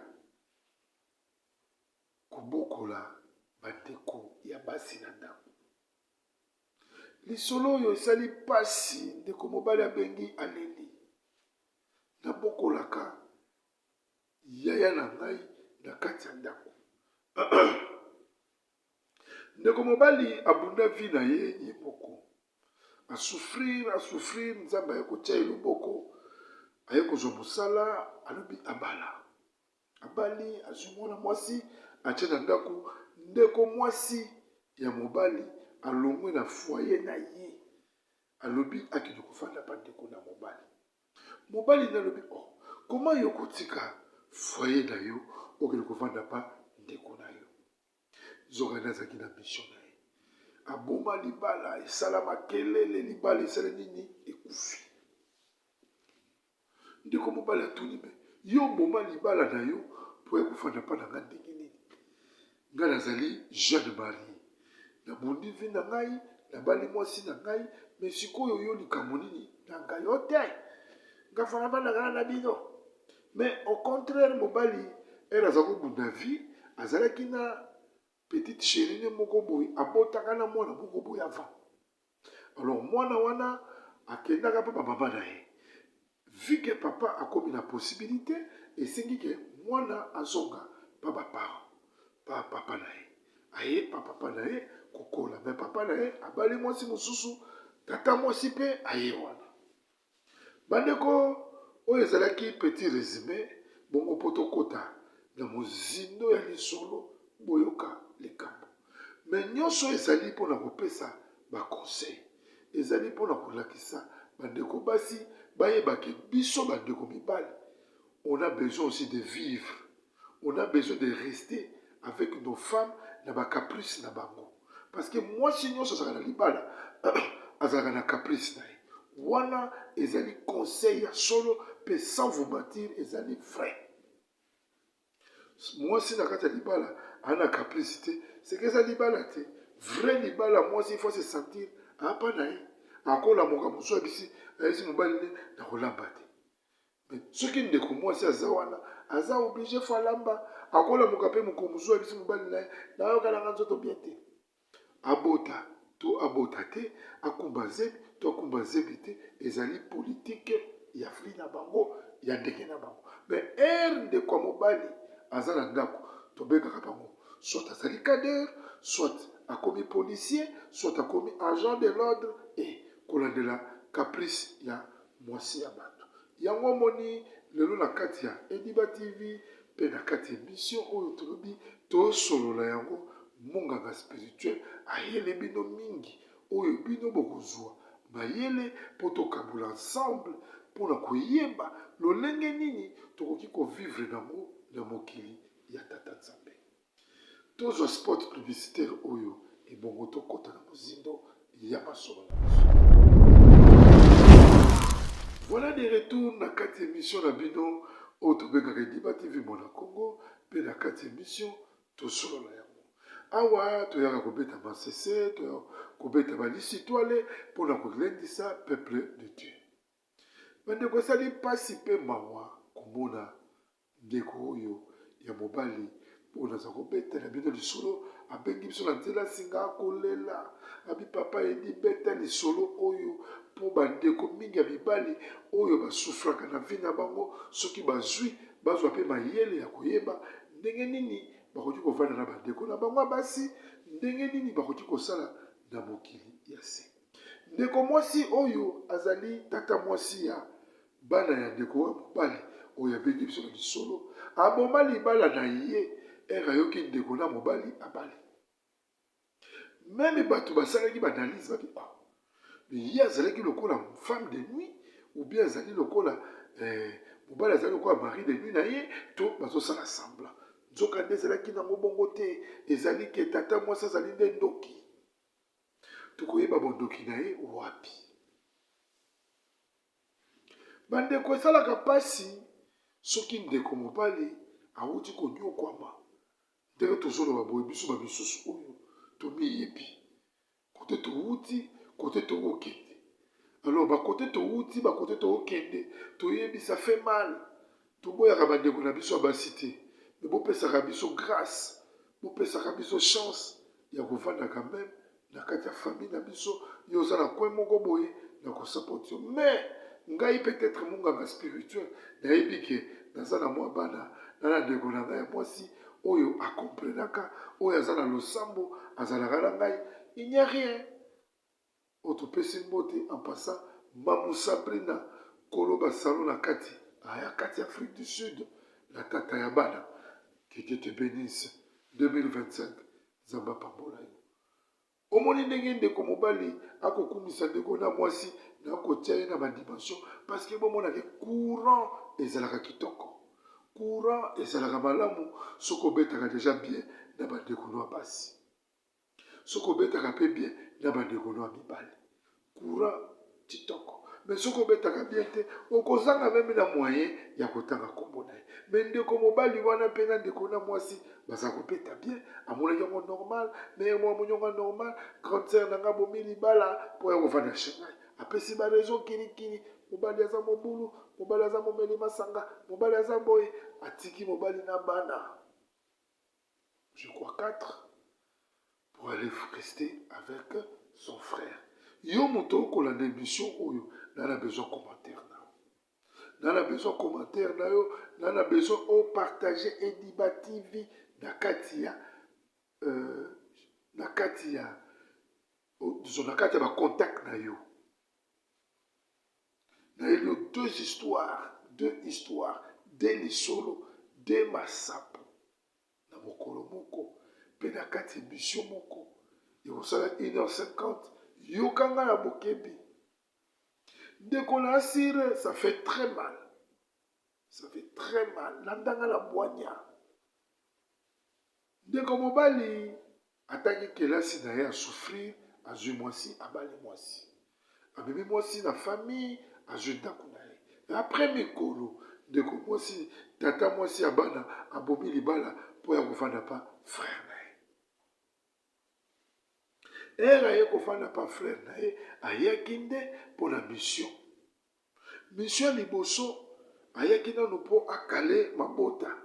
kobokola bandeko ya basi na ndako. Lisolo oyo esali pasi ndeko mobali abengi aleli nabokolaka yaya na ngai na kati ya ndako. Ndeko mobali abunda vi na ye moko asouffrir nzambe aye kotia ye loboko aye kozwa mosala alobi abali azwi mwana mwasi atie na ndako. Ndeko mwasi ya mobali alongwe na foyer na ye alobi akende kofanda pa ndeko na mobali nalobi koma yo kotika foyer na yo okende kofanda pa ndeko na yo. Nzokani azalaki na mission na ye aboma libala esala makelele libala esala nini ekufi. Ndeko mobali atuni me yo boma libala na yo po ekofanda pa na nga ndenge nini. Nga nazali Jeanne Marie nabundi vi na ngai nabali mwasi na ngai me sikoyo yo likambo nini na ngai yo te ngafana bana ngai na bino. Mais au contraire mobali ere aza kobunda vi azalaki na petite chérie moko boye abotaka na mwana moko boye avant. Alors mwana wana akendaka mpe bamama na ye vu que papa akomi na possibilité esengi ke mwana azonga pa baparent pa papa na ye aye pa papa na ye kokola. Mais papa na ye abali mwasi mosusu tata mwasi mpe aye wana. Bandeko oyo ezalaki petit résumé bongo po tokota na mozindo ya lisolo boyoka likambo. Mais nyonso ezali mpona kopesa baconseil, ezali mpona kolakisa bandeko basi bayebaki biso bandeko mibali on a besoin aussi de vivre, on a besoin de rester avec nos femmes na bacaprice na bango. Parce que mwasi nyonso azalaka na libala azalaka na caprice na ye wana ezali conseil ya solo pe sans vous mentir ezali vrai. Mwasi na kati ya libala ana caprice te c'est que ezali libala te vrai libala. Mwasi il faut se sentir apa na ye akolamoka mosu abisi ayesi mobali nde na kolamba te. Mais soki ndeko mwasi aza wana aza oblige fo alamba akolamoka mpe moko mosu abisi mobali na ye nayokananga nzoto bien te abota to abota te akumba zebi to akumba zebi te ezali politike ya fli na bango ya ndenge na bango. Mais ere ndeko mobali aza na ndako tobengaka bango soit azali cadre soit akomi policier soit akomi agent de l'ordre et kolandela caprice ya mwasi ya bato. Yango moni lelo na kati ya Ediba TV pe na kati ya mission oyo tolobi tosolola yango monganga spirituel ayele bino mingi oyo bino bokozwa mayele po tokabula ensemble mpona koyeba lolenge nini tokoki kovivre nango na mokili ya tata nzambe. Tozwa spot publicitaire oyo ebongo tokota na mozindo ya masolo na biso. Voilà des retours na kati émission na bino oyo tobengaka Diba TV Mona Congo mpe na kati émission tosolola yango. Awa toyaka kobeta masese, toyaka kobeta balisi toile mpona kolendisa peuple de Dieu. Bandeko esali mpasi mpe mawa komona ndeko oyo ya mobali mpona aza kobetela bino lisolo abengi biso na nzela asinga akolela abi papa edi beta lisolo oyo mpo bandeko mingi ya mibali oyo basufraka na vi na bango soki bazwi bazwa mpe mayele ya koyeba ndenge nini bakoki kovanda na bandeko na bango basi ndenge nini bakoki kosala na mokili ya se. Ndeko mwasi oyo azali tata mwasi ya bana ya ndeko wa mobali oyo abengi biso na lisolo aboma libala na ye ayoki ndeko na mobali abali. Meme bato basalaki banalise babi ye azalaki lokola femme de nuit ou bien azali lokola mobali azali lokola mari de nuit na ye to bazosala sembla. Nzoka nde ezalaki nango bongo te, ezali ke tata mwasi azali nde ndoki. Tokoyeba bondoki na ye wapi. Bandeko esalaka pasi soki ndeko mobali awuti konyokwama. Ndenge tozoloba boye biso bamisusu oyo tomiyebi. Kote towuti, kote tokokende. Alors bakote towuti, bakote tokokende, toyebi ça fait mal. Toboyaka bandeko na biso abasi te. Mais bopesaka biso grâce, bopesaka biso chance ya kovanda quand même na kati ya famille na biso yo oza na coin moko boye na kosapoti yo. Mais ngai peut-être monganga spirituel nayebi ke naza na mwa bana na ndeko na ngai ya mwasi oyo akomprenaka oyo aza na losambo azalaka na ngai. Il n'y a rien. Otopesi mbote en passant Mamou Sabrina koloba salon na kati aya kati Afrique du Sud la tata ya bana. Que Dieu te bénisse. 2025 Zamba Pambola. Omoni ndenge ndeko mobali akokumisa ndeko na mwasi na kotia na ba dimension parce que bomona ke courant ezalaka kitoko. Courant ezalaka malamu soko betaka déjà bien na ba ndeko no basi. Soko betaka pe bien na ba ndeko no mibali. Courant kitoko. Mais soko betaka bien te okozanga même na moyen ya kotanga kombo na ye. Mais ndeko mobali wana pe na ndeko na mwasi baza kopeta bien amona yango normal mais moi monyonga normal grande sœur nanga bomi libala po ya kovanda chenai apesi ba raison kini mobali aza mobulu mobali aza momeli masanga mobali aza boye atiki mobali na bana je crois 4 pour aller rester avec son frère. Yo moto kolanda émission oyo nana besoin commentaire na nana besoin commentaire na yo nana besoin au partager Diba TV na katia disons na katia ba contact na yo na yo deux histoires des lisolo des masapo na mokolo moko pe na katia émission moko yo sala 1h50 yokanga na bokebi ndeko na asire ça fait très mal landanga la boigna ndeko mobali atangi kelasi na ye a souffrir azwi mwasi abali mwasi abimi mwasi na famille azwi ndako na ye après mikolo ndeko mwasi tata mwasi abana abomi libala mpo ya kofanda pa frère na ye ere aye kofanda pa frère na ye ayaki nde mpo na mission liboso ayaki nano mpo akale mabota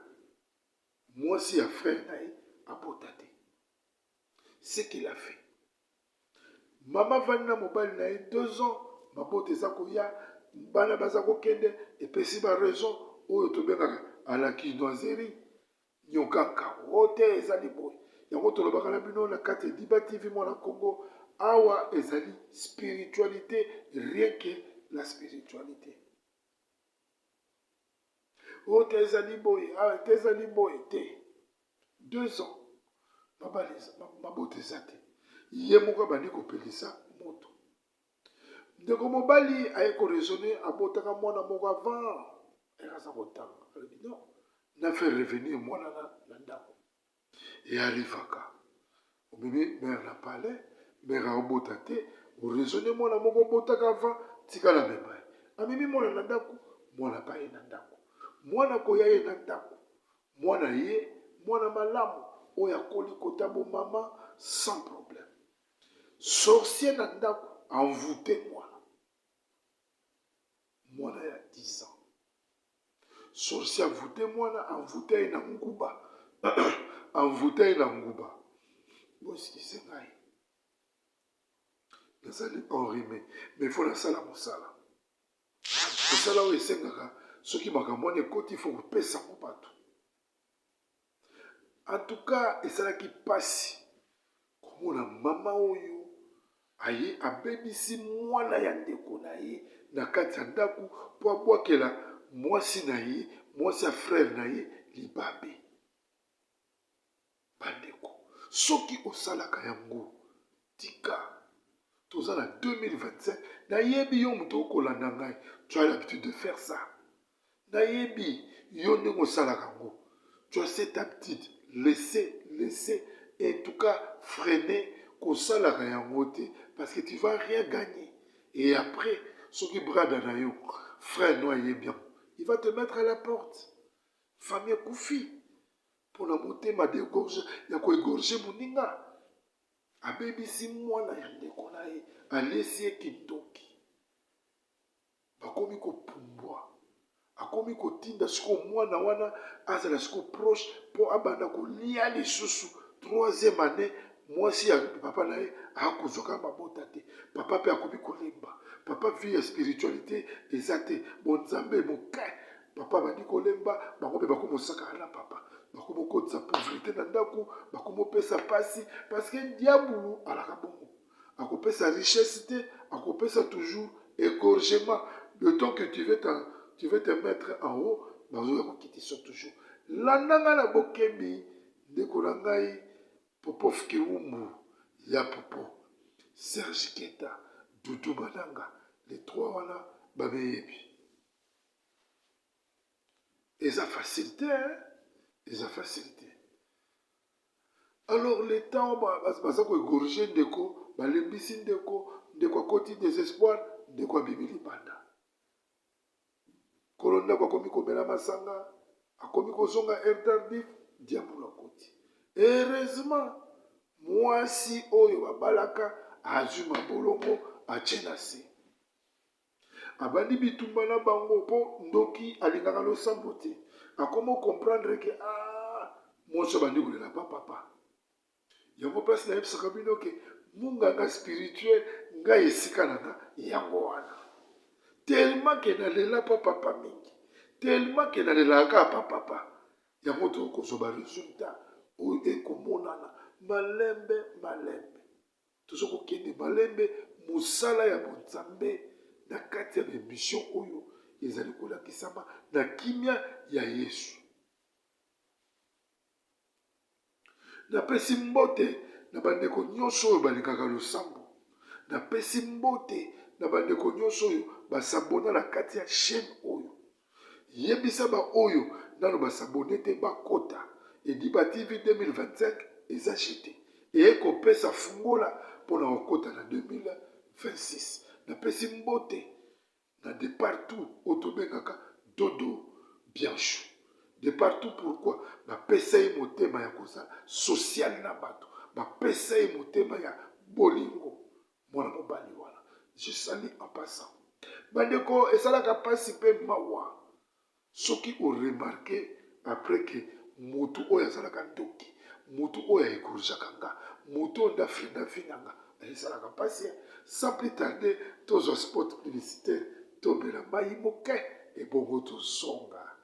mwasi ya frère na ye abota te. Ce qu'il a fait mama vandi na mobali na ye 2 ans mabota eza koya bana baza kokende epesi ba raison oyo tobengaka à la quinoiserie nyokaka ote ezali boye yango tolobaka na bino na kati ya Diba TV Mona Congo awa ezali spiritualité rien que la spiritualité. Ote ezali boye te ezali boye te 2 ans mabota eza te ye moko abandi kopelisa moto ndeko mobali aye koraisonne abotaka mwana moko avant ekaza kotanga alobi non na fait revenir mwana na ndako eyarivaka omemi mare na palais mare aobota te oraisonne mwana moko obotaka avant tikala mema ye amemi mwana na ndako mwana pa ye na ndako mwana koya ye na ndako mwana ye mwana malamu oyo akoli kota bomama sans problème sorcier na ndako envoûté mwana ya 10 ans sorcier envoûté mwana envoûté ye na nguba envoûté ye na nguba bosikise ngai nazali enrhumé mais il faut nasala mosala mosala oyo esengaka soki makambo wana ekoti fo kopesa mo bato en tout cas esalaki mpasi komona mama oyo aye abebisi mwana ya ndeko na ye na kati ya ndako mpo abwakela mwasi na ye mwasi ya frère na ye libabe bandeko soki osalaka yango tika toza na 2025 nayebi yo moto okolanda ngai tu as l'habitude de faire ça nayebi yo ndenge osalaka yango tu as cette habitude laisser et en tout cas freiner kosalaka yango te parce que tu vas rien gagner et après soki brada na yo frère no aye bien il va te mettre à la porte famille ekufi mpona motema dégorge ya koégorge moninga abebisi mwana ya ndeko na ye alesi ye kindoki bakomi kopumbwa akomi kotinda sikoyo mwana wana azala sikoyo proche mpo abanda kolia lisusu 3e année mwasi ya papa na ye akozwaka mabota te papa mpe akomi kolemba papa vie ya spiritualité eza te bonzambe mokai papa bandi kolemba bango mpe bakomi osakana na papa bakomi okotisa pauvreté na ndako bakomi opesa pasi parce que diabulu alaka bongo akopesa richesse te akopesa toujours égorgement le temps que tu veux te mettre en haut bazoya kokitisa toujours landanga na bokembi ndeko na ngai Popov Kiwumbu ya Popo Serge Keta Doudou Bananga les 3 wana babeyebi eza facilité eza facilité alors le temps baza koégorge ndeko balembisi ndeko akoti désespoir ndeko abimi libanda kolo ndako akomi komela masanga akomi kozonga air tardif diabolo akoti heureusement mwasi oyo babalaka azwi mabolongo atie na se abandi bitumba na bango mpo ndoki alingaka losambo te akomi comprendre ke mwasi abandi kolela pa papa yango mpasi nayebisaka bino ke munganga spirituel ngai esika nanga yango wana tellement ke nalela pa papa mingi tellement ke nalelaka pa papa yango tokozwa baresultat oyo ekomonana malembe tozo kokende malembe mosala ya bonzambe na kati ya bemission oyo ezali kolakisama na kimia ya Yesu. Napesi mbote na bandeko nyonso oyo balingaka losambo. Napesi mbote na bandeko nyonso oyo basabona na kati ya chaîne oyo. Yebisa ba oyo nano basabone te bakota. Ediba TV 2025 eza jeté. Eko pesa fungola pona okota na 2026. Napesi mbote na de partout otobengaka dodo bianchou. De partout pourquoi bapesa ye motema ya kozala social na bato. Bapesa ye motema ya bolingo. Mwana mobali wana. Je salue en passant. Bandeko esalaka pasi pe mawa. Soki o remarqué après que moto oyo azalaka ndoki, moto oyo ekorjaka nga, moto onda finanga, esalaka pasi. Sans plus tarder, tous spot publicitaire, tobela mai moke et bongo to songa.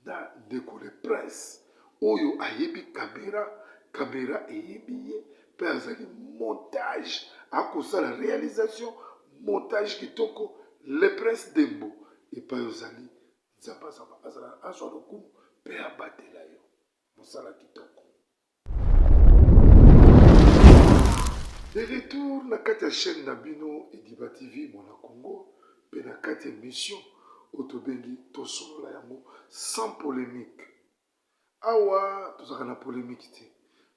Na dekole presse oyo ayebi caméra eyebi ye pe azali montage akosala réalisation montage kitoko le prince Dembo et pa ozali nzamba azala azwa lokumu pe abatela yo mosala kitoko. De retour na kati ya chaîne Nabino et Diba TV Mona Congo, pe na kati ya émission otobengi tosolola yango sans polémique. Awa tozaka na polémique te.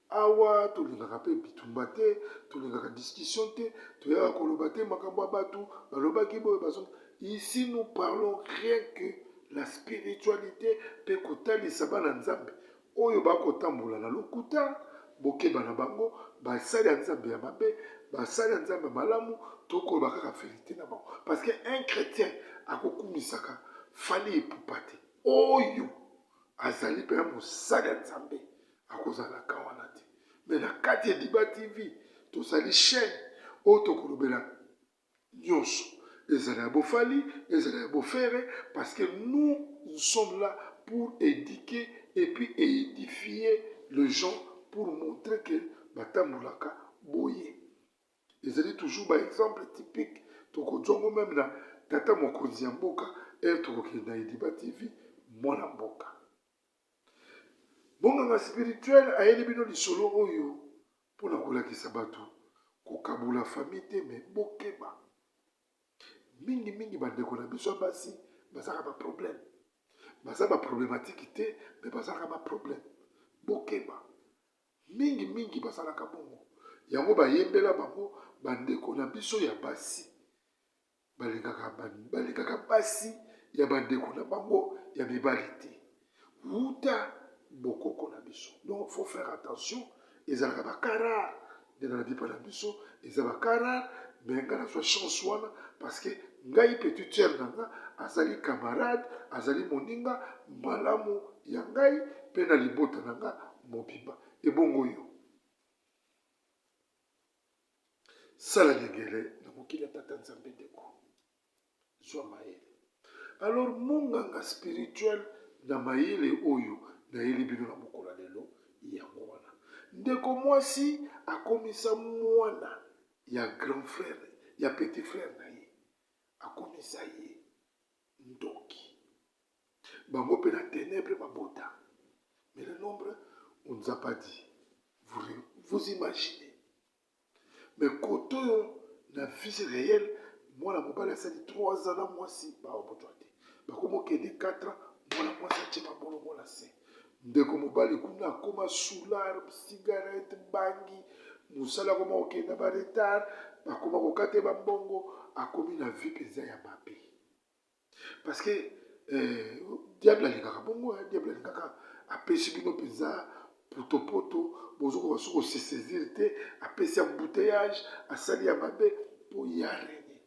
Awa tolingaka pe bitumba te, tolingaka discussion te, toyaka koloba te makambo ya bato, balobaki boye bazo. Ici nous parlons rien que la spiritualité pe kotalisa bana nzambe. Oyo bakotambola na lokuta, bokeba na bango, basali ya nzambe ya mabe, basali ya nzambe malamu, tokoloba kaka vérité na bango. Parce que un chrétien akokumisaka fali epupa te. Oyo azali pe na mosali ya nzambe akozalaka wana te. Mais na kati ya Diba TV, tosali chaîne oyo tokolobela nyonso. Ezali ya bofali, ezali ya bofere, parce que nous sommes là pour éduquer et puis édifier les gens pour montrer que batambolaka boye. Ezali toujours par exemple typique, tokojongo même na tata mokonzi ya mboka, et tokokende na Diba TV, mwana mboka. Bonganga spirituel ayeli bino lisolo oyo pona kolakisa bato kokabula famille te mais bokeba. Mingi bandeko na biso basi bazaka ba problème. Baza ba problématique te mais bazaka ba problème. Bokeba. Mingi bazalaka bongo. Yango bayembela bango bandeko na biso ya basi. Balingaka basi ya bandeko na bango ya mibali te. Uta bokoko na biso. Donc faut faire attention. Ezalaka bakara de na dipa na biso, ezalaka rare, mais ngana soit chance wana parce que ngai petit cher nanga azali camarade, azali moninga malamu ya ngai pe na libota nanga mobimba. Et bongo yo. Sala ngele na mokili tata nzambe ndeko. Zwa maele. Alors monganga spirituel na maele oyo na yeli bino na mokola lelo yango wana. Ndeko mwasi akomisa mwana ya grand frère, ya petit frère na ye. Akomisa ye ndoki. Bango pe na ténèbres babota. Mais le nombre, on ne nous a pas dit. Vous imaginez. Mais quand on a vie réelle, moi la mobile a sali 3 ans à moi si ba obotoate. Ba komo kende 4 ans, moi la moi ça tche ba bolo mola se. Ndeko mobile kuna koma soulard, cigarette, bangi, musala koma okenda ba retard, ba koma kokate ba mbongo, akomi na vie peza ya mabe. Parce que diable alingaka bongo, diable alingaka apesi bino peza poto bozoko basoko se saisir te, apesi embouteillage, asali ya mabe po yarene.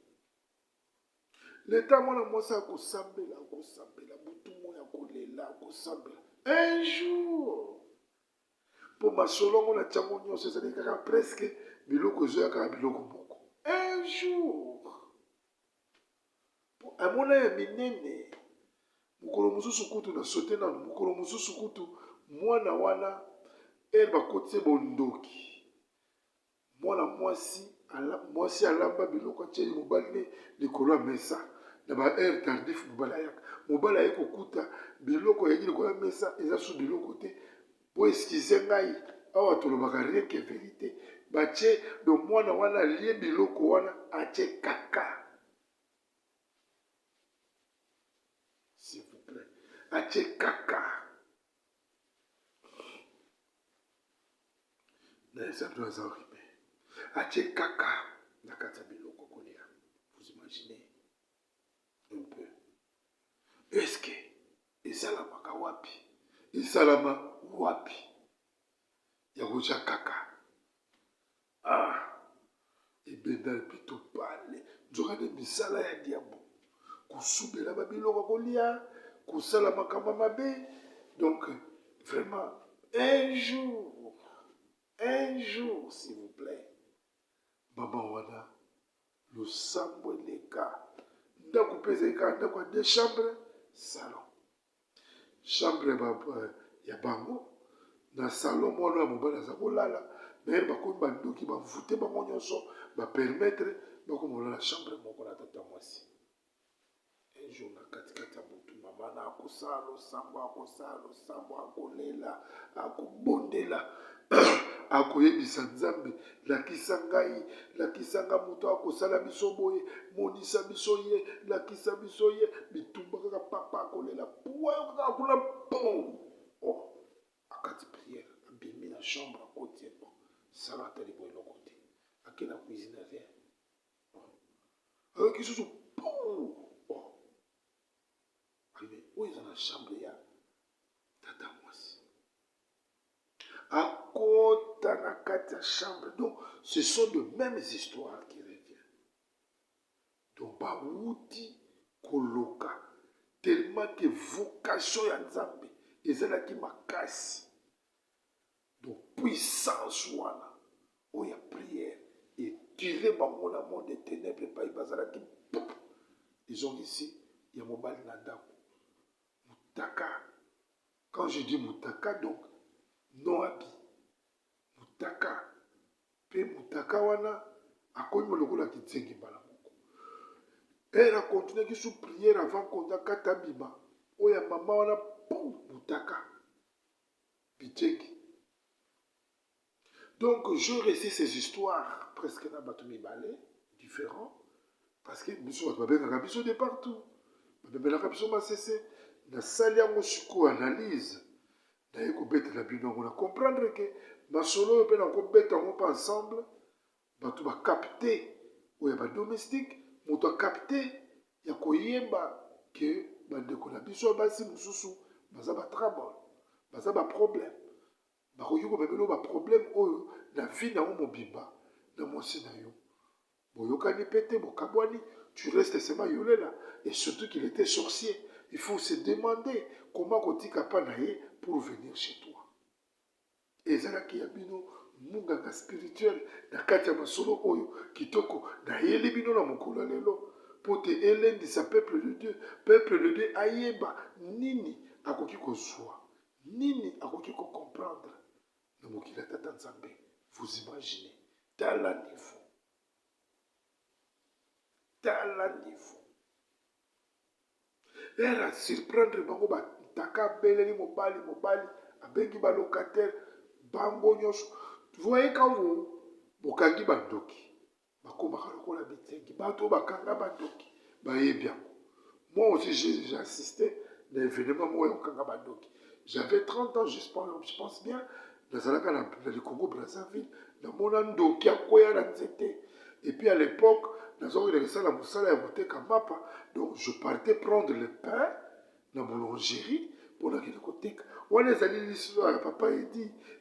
L'état mwana mwasa akosambela, butu moya kolela, akosambela. Un jour, pour ma solongo na tchango nyonso ezali kaka presque biloko ezoya kaka biloko moko. Un jour, amona ya minene, mukolo mususu kutu na sote na mukolo mususu kutu mwana wana bakotise bondoki. Mwana mwasi alamba biloko atye mobali likolo ya mesa na ba heure tardif mobali aye kokuta biloko yaki likolo ya mesa eza su biloko te po eskize ngai awa tolobaka rien que vérité batye do mwana wana alie biloko wana atye kaka. S'il vous plaît, atye kaka. Ça doit arriver. Atye kaka na kati ya biloko kolia. Vous imaginez un peu. Est-ce que esalamaka wapi? Esalama wapi? Ya kocha kaka. Ah, ebenda plutôt pale. Nzoka de misala ya diabo. Kusubela ba biloko kolia, kusala makambo mabe. Donc vraiment un jour, s'il vous plaît, maman wana, le sambo leka, ndako pesa eka ndako 2 chambres, salon. Chambre ya bango, na salon mwana ya mobala za kolala, mais bakomi bandoki bavute bango nyonso, ba permettre bakomi la chambre moko na tata mwasi. Un jour na kati ya butu maman wana akosala losambo akolela akobondela akoyebisa nzambe lakisa ngai lakisa moto akosala biso boye monisa biso ye lakisa biso ye bitumba kaka papa akolela puwa kaka kuna pom akati prière abimi na chambre akoti bon sala atali boye eloko te ake na cuisine rien avec lisusu pom oyo eza na chambre ya tata mwasi akota na kati ya chambre. Donc ce sont de mêmes histoires qui reviennent. Donc bauti koloka tellement que vocation ya nzambe ezalaki makasi. Donc puissance wana oya prière et tirer bango na monde des ténèbres pa bazalaki. Ils ont ici il y a mobile na ndako mutaka. Quand je dis mutaka, donc non habit mutaka pe mutaka wana akomi lokola kitsengi mbala moko. Elle a continué qui sous prière avant qu'on a katabima oya mama wana pou mutaka kitsengi. Donc je récite ces histoires presque na batumi balé différents parce que biso babengaka biso de partout babengaka biso masese na sali yango siko analyse d'ailleurs kobetela bino on a comprendre que masolo pe na kobeta ngo pa ensemble batu ba capter oya ba domestique moto a capter ya koyeba que bandeko na biso basi mususu baza ba trouble baza ba problème bakoki komemelo ba problème oyo na vie na mobimba na mwasi na yo boyokani pete bokabwani tu restes seulement yolela et surtout qu'il était sorcier. Il faut se demander comment kotika pa na ye pour venir chez toi. Et zalaki ya bino munganga spirituel na kati ya masolo oyo kitoko na yeli bino na mokolo lelo pote elendisa peuple de Dieu ayeba nini akoki kozwa nini akoki ko comprendre na mokila tata nzambe. Vous imaginez tala niveau era surprendre bango bataka beleli mobali abengi ba locataire bango nyonso. Voyez quand vous bokangi bandoki bakomaka lokola bitengi bato bakanga bandoki bayebi yango. Moi aussi j'ai assisté à l'événement moi okanga bandoki. J'avais 30 ans je pense bien nazalaka na le Congo Brazzaville na mona ndoki akoya na nzete. Et puis à l'époque nous avons réussi à la moussala et à Kamapa. Donc je partais prendre le pain dans la boulangerie pour la côté. On les a dit l'histoire, papa il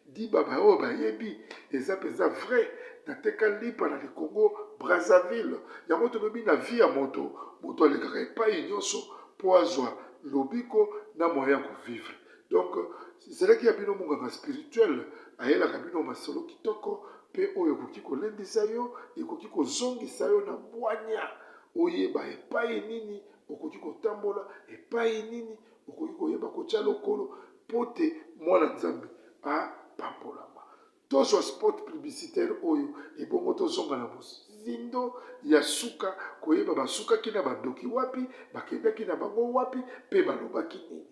dit baba oh ba yebi et ça vrai. Na teka lipa na le Congo Brazzaville. Ya moto lobi na vie à moto le gare pas nyonso pour azwa lobiko na moyen pour vivre. Donc c'est là qu'il y a bino munganga spirituel ayela kabino masolo kitoko. Pe oyo koki kolendisa yo ekoki kozongisa yo na bwanya oyeba epai nini okoki kotambola epai nini okoki koyeba kotya lokolo pote mwana nzambe apambolama. Tozwa spot publicitaire oyo ebongo tozonga na bozindo ya suka koyeba basukaki na bandoki wapi bakendaki na bango wapi pe balobaki nini.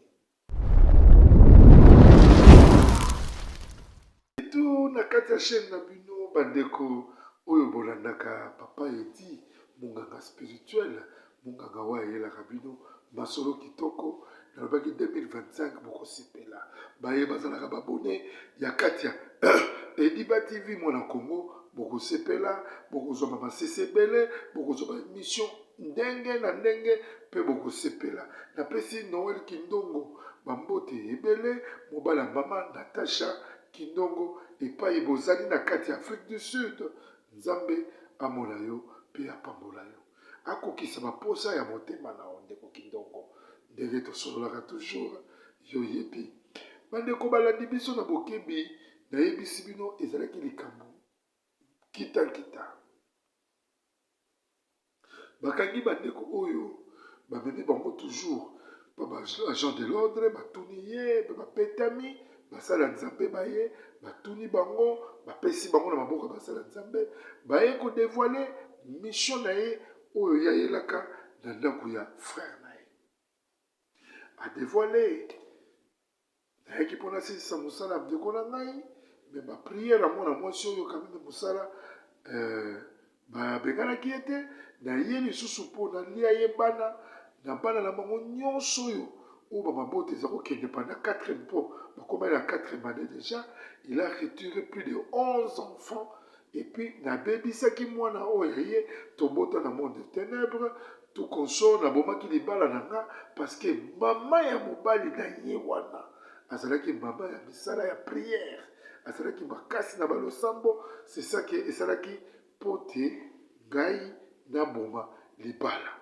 Tout na kati ya chaîne na bino bandeko oyo bolandaka papa edi munganga spirituel munganga wa yelaka bino masolo kitoko nalobaki 2025 bokosepela baye bazalaka babone ya kati ya Ediba TV mwana Congo bokosepela bokozwa masese ebele bokozwa émission ndenge na ndenge pe bokosepela napesi Noël Kindongo bambote ebele mobala mama Natasha Kindongo epai bozali na kati ya Afrique du Sud nzambe amona yo pe apambola yo akokisa baposa ya motema na ondeko Kindongo ndenge tosololaka toujours yo yebi bandeko balandi biso na bokebi nayebisi bino ezalaki likambo kita bakangi bandeko oyo bamemi bango toujours agent de l'ordre batuni ye bapetami basala nzambe baye batuni bango bapesi bango na maboko basala nzambe baye kodévoile mission na ye oyo yayelaka na ndako ya frère na ye adévoile nayaki mpona asilisa mosala ndeko na ngai me bapriere amona mwasi oyo kameme mosala babenganaki ye te naye lisusu mpo nalia ye bana na bana na bango nyonso oyo oyo bamabote eza kokende pendant 4 mpo bakomai na 4e année déjà il a retiré plus de 11 enfants et puis nabebisaki mwana oyo ye tobota na monde de ténèbres tout consort nabomaki libala na nga parce que mama ya mobali na ye wana azalaki mama ya misala ya prière azalaki makasi na balosambo c'est ça que esalaki mpo te ngai naboma libala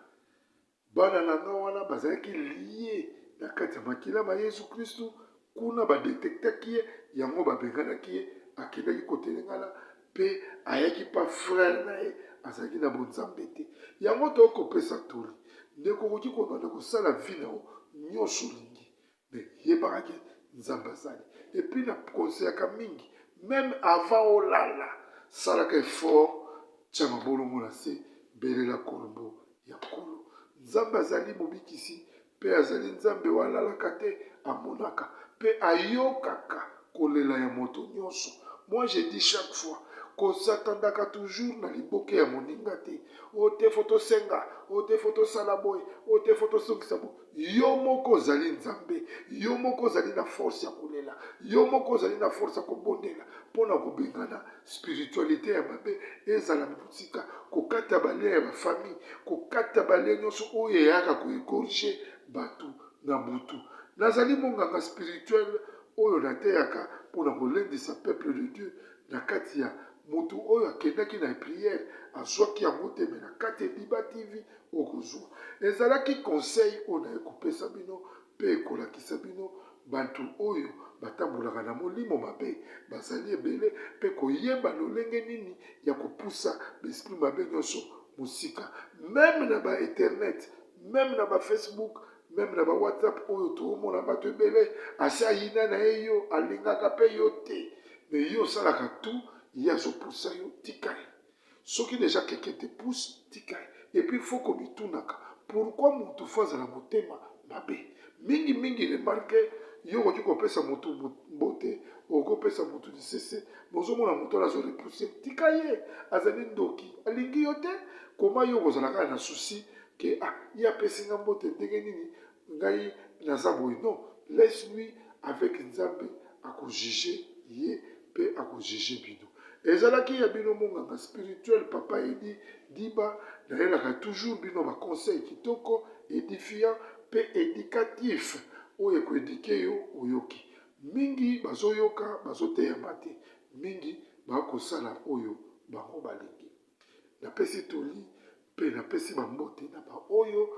bana na nga wana bazalaki lie na kati ya makila ma Yesu Kristu kuna badetektaki ye yango babenganaki ye akendaki kotelengana mpe ayaki pa frère na ye azalaki na bonzambe te yango tokopesa toli ndeko okoki kobanda kosala vi na yo nyonso olingi me yebakaki nzambe azali epuis na konseyaka mingi même avant olala salaka effort tia mabolongo na se belela kolombo ya nkolo nzambe azali mobikisi mpe azali nzambe walalaka te amonaka mpe ayokaka kolela ya moto nyonso. Moi je dis chaque fois kozatandaka toujours na liboke ya moninga te o te foto senga o te foto sala boye o te foto songisa boye yo moko ozali nzambe yo moko ozali na force ya kolela yo moko ozali na force ya kobondela mpona kobengana spiritualité ya mabe ezala motika kokata balia ya bafamille kokata balia nyonso oyo eyaka koegorge bato na butu nazali monganga spirituel oyo nateyaka mpona kolendisa peuple de Dieu na kati ya motu oyo akendaki na prière azwaki yango te me na kati Ediba TV okozwa ezalaki conseil oyo naye kopesa bino mpe ekolakisa bino bantu oyo batambolaka na molimo mabe bazali ebele mpe koyeba lolenge nini ya kopusa baesprit mabe nyonso mosika meme na bainternet meme na bafacebook meme na bawhatsapp oyo toomona bato ebele ase ayina na ye yo alingaka mpe yo te me yo osalaka tout ye azopusa yo tika ye soki deja keke te pousse tika ye et puis faut komitunaka pourquoi motu fo azala motema mabe mingi remarke yo okoki kopesa motu mbote okopesa motu lisese bozomona moto ala azorepousse tika ye azali ndoki alingi yo te koma yo okozalaka na souci ke ye apesinga mbote ndenge nini ngai naza boye non laisse lui avec nzambe akojuge ye mpe akojuge bino ezalaki ya bino monganga spirituel papa Edi Diba nayelaka toujours bino baconseil kitoko édifiant mpe éducatif oyo ekoedike yo oyoki mingi bazoyoka bazoteyama te mingi bakosala oyo bango balingi napesi toli mpe napesi bambote na baoyo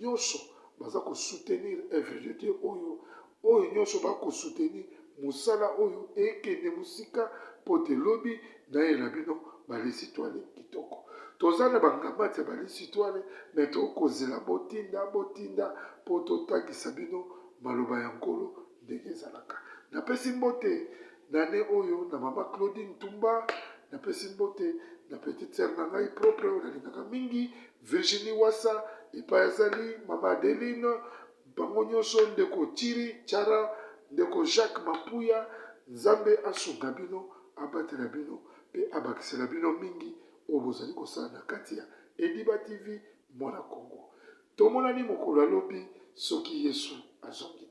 nyonso baza kosoutenir œuvre de Dieu oyo nyonso bakosoutenir mosala oyo ekende mosika mpo te lobi nayela bino balisitwale kitoko toza na bangamati ya balisitwale me tokozela botinda mpo totangisa bino maloba ya nkolo ndenge ezalaka napesi mbote nane oyo na mama Claudine Tumba napesi mbote na petite sœur na ngai propre oyo nalingaka mingi Virginie Wassa epai azali mama Adeline bango nyonso ndeko Tiri Chara ndeko Jacques Mapuya nzambe asunga bino abatela bino mpe abakisela bino mingi oyo bozali kosala na kati ya Ediba TV mwana Kongo tomonani mokolo alobi soki Yesu azongi